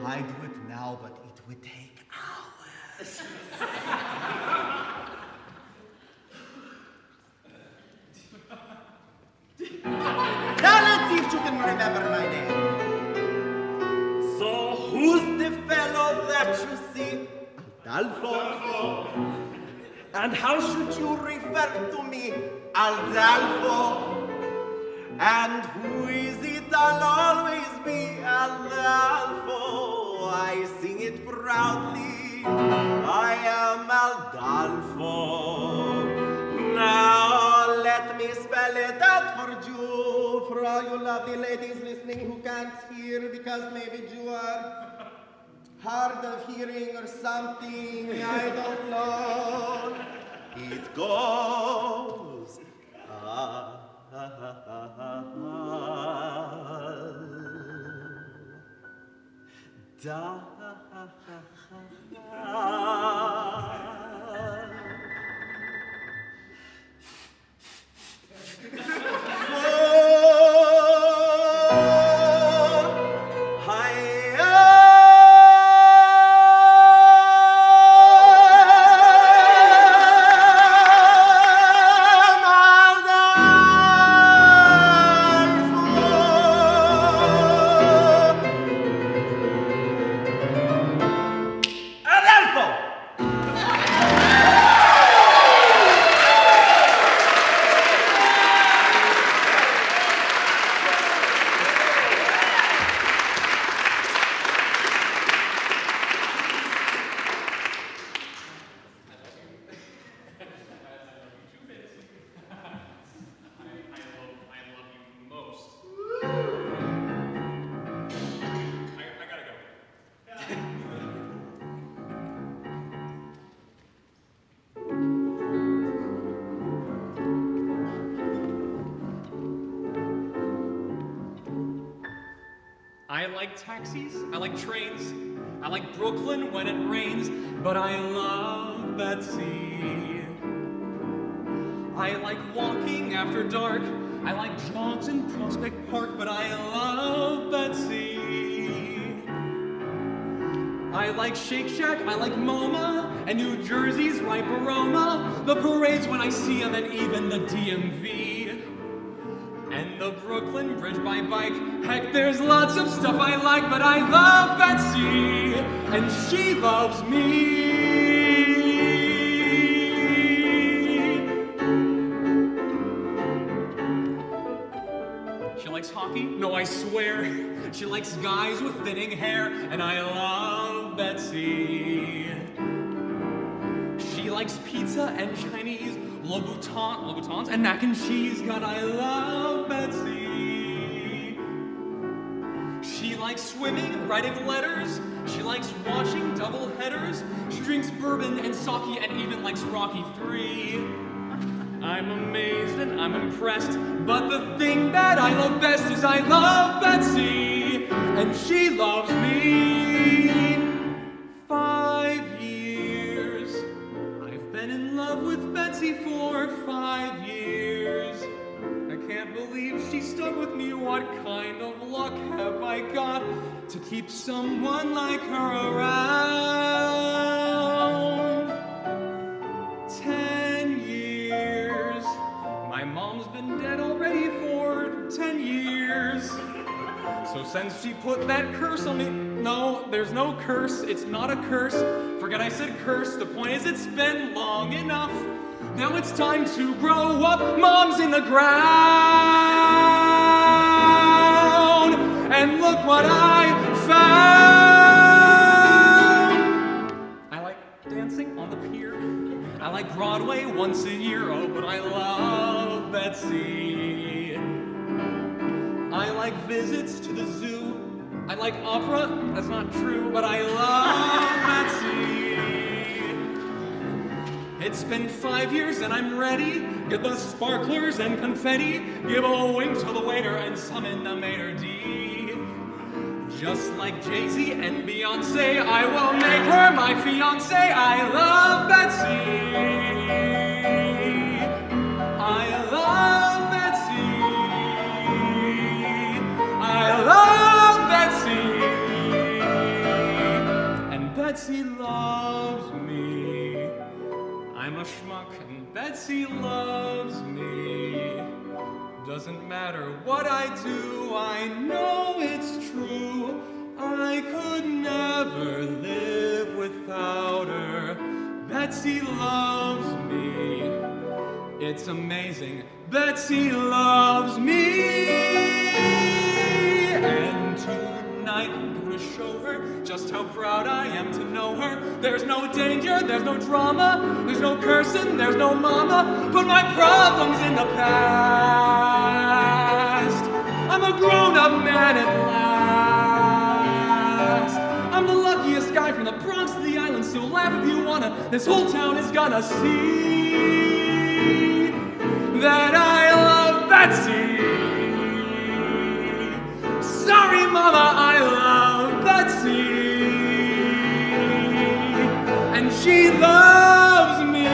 I do it now, but it would take hours. Now let's see if you can remember my name. So who's the fellow that you see? Adolfo. And how should you refer to me? Adolfo. And who is it? I'll always be Adolfo. I sing it proudly. I am Adolfo. Now let me spell it out for you, for all you lovely ladies listening who can't hear because maybe you are hard of hearing or something, I don't know. It goes da. I like taxis, I like trains, I like Brooklyn when it rains, but I love Betsy. I like walking after dark, I like jogs in Prospect Park, but I love Betsy. I like Shake Shack, I like MoMA, and New Jersey's ripe aroma, the parades when I see them, and even the DMV. And the Brooklyn Bridge by bike. Heck, there's lots of stuff I like, but I love Betsy, and she loves me. She likes hockey? No, I swear. She likes guys with thinning hair, and I love Betsy. She likes pizza and Chinese, Louboutins and mac and cheese. God, I love Betsy. She likes swimming, writing letters. She likes watching double headers. She drinks bourbon and sake and even likes Rocky III. I'm amazed and I'm impressed, but the thing that I love best is I love Betsy, and she loves me. 5 years. I've been in love with Betsy for 5 years. I can't believe she stuck with me. What kind of luck have I got to keep someone like her around? since she put that curse on me. No, there's no curse. It's not a curse. Forget I said curse. The point is it's been long enough. Now it's time to grow up. Mom's in the ground. And look what I found. I like dancing on the pier. I like Broadway once a year. Oh, but I love Betsy. I like visits to the zoo. I like opera, that's not true, but I love Betsy. It's been 5 years and I'm ready. Get the sparklers and confetti. Give a wink to the waiter and summon the maitre d'. Just like Jay-Z and Beyonce, I will make her my fiance. I love Betsy. I love Betsy. I love Betsy. And Betsy loves me. I'm a schmuck and Betsy loves me. Doesn't matter what I do, I know it's true. I could never live without her. Betsy loves me. It's amazing. Betsy loves me. And tonight I'm gonna show her just how proud I am to know her. There's no danger, there's no drama, there's no cursing, there's no mama. Put my problems in the past. I'm a grown-up man at last. I'm the luckiest guy from the Bronx to the island, so laugh if you wanna. This whole town is gonna see that I love Betsy. Sorry, Mama, I love Betsy. And she loves me.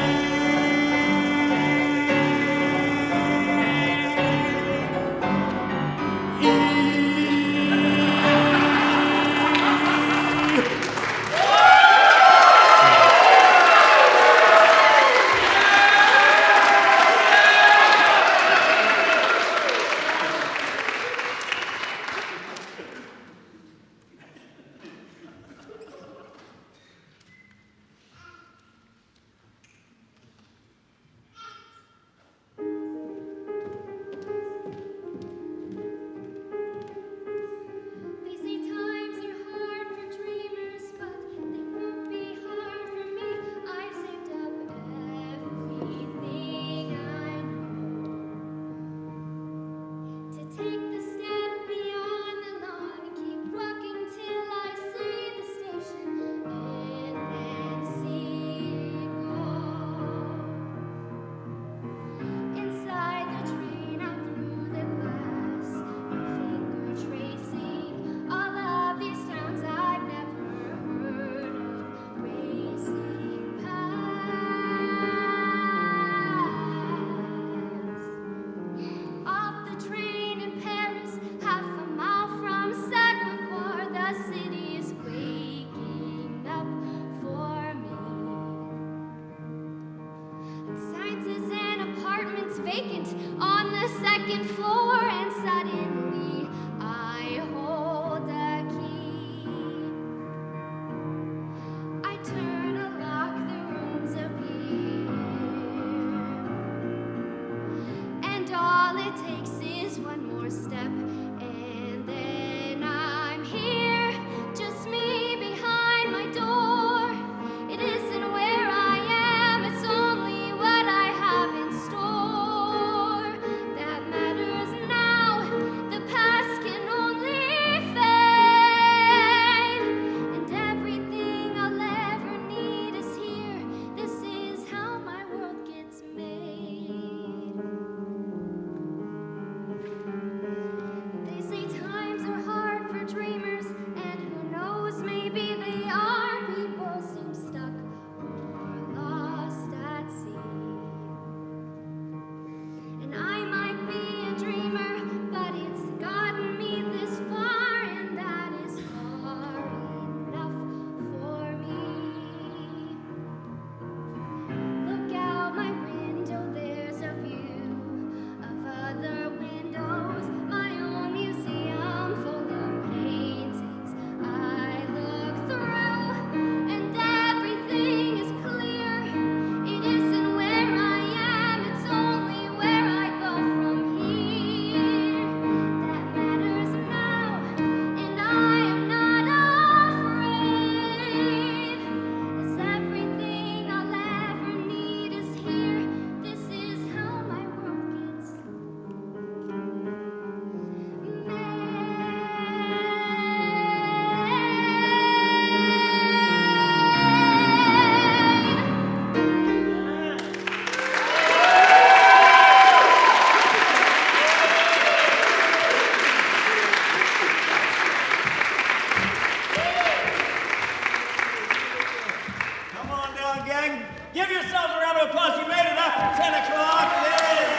gang. Give yourselves a round of applause. You made it after 10 o'clock. Yeah.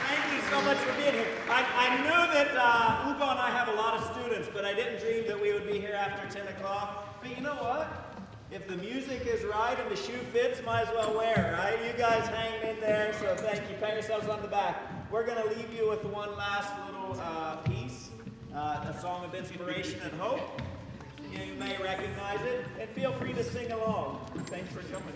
Thank you so much for being here. I knew that Ugo and I have a lot of students, but I didn't dream that we would be here after 10 o'clock. But you know what? If the music is right and the shoe fits, might as well wear it, right? You guys hang in there, so thank you. Pat yourselves on the back. We're going to leave you with one last little piece, a song of inspiration and hope. You may recognize it, and feel free to sing along. Thanks for coming.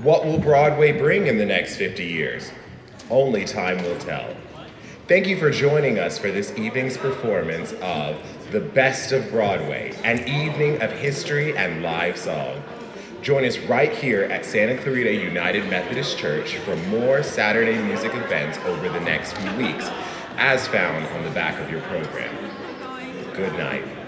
What will Broadway bring in the next 50 years? Only time will tell. Thank you for joining us for this evening's performance of The Best of Broadway, an evening of history and live song. Join us right here at Santa Clarita United Methodist Church for more Saturday music events over the next few weeks, as found on the back of your program. Good night.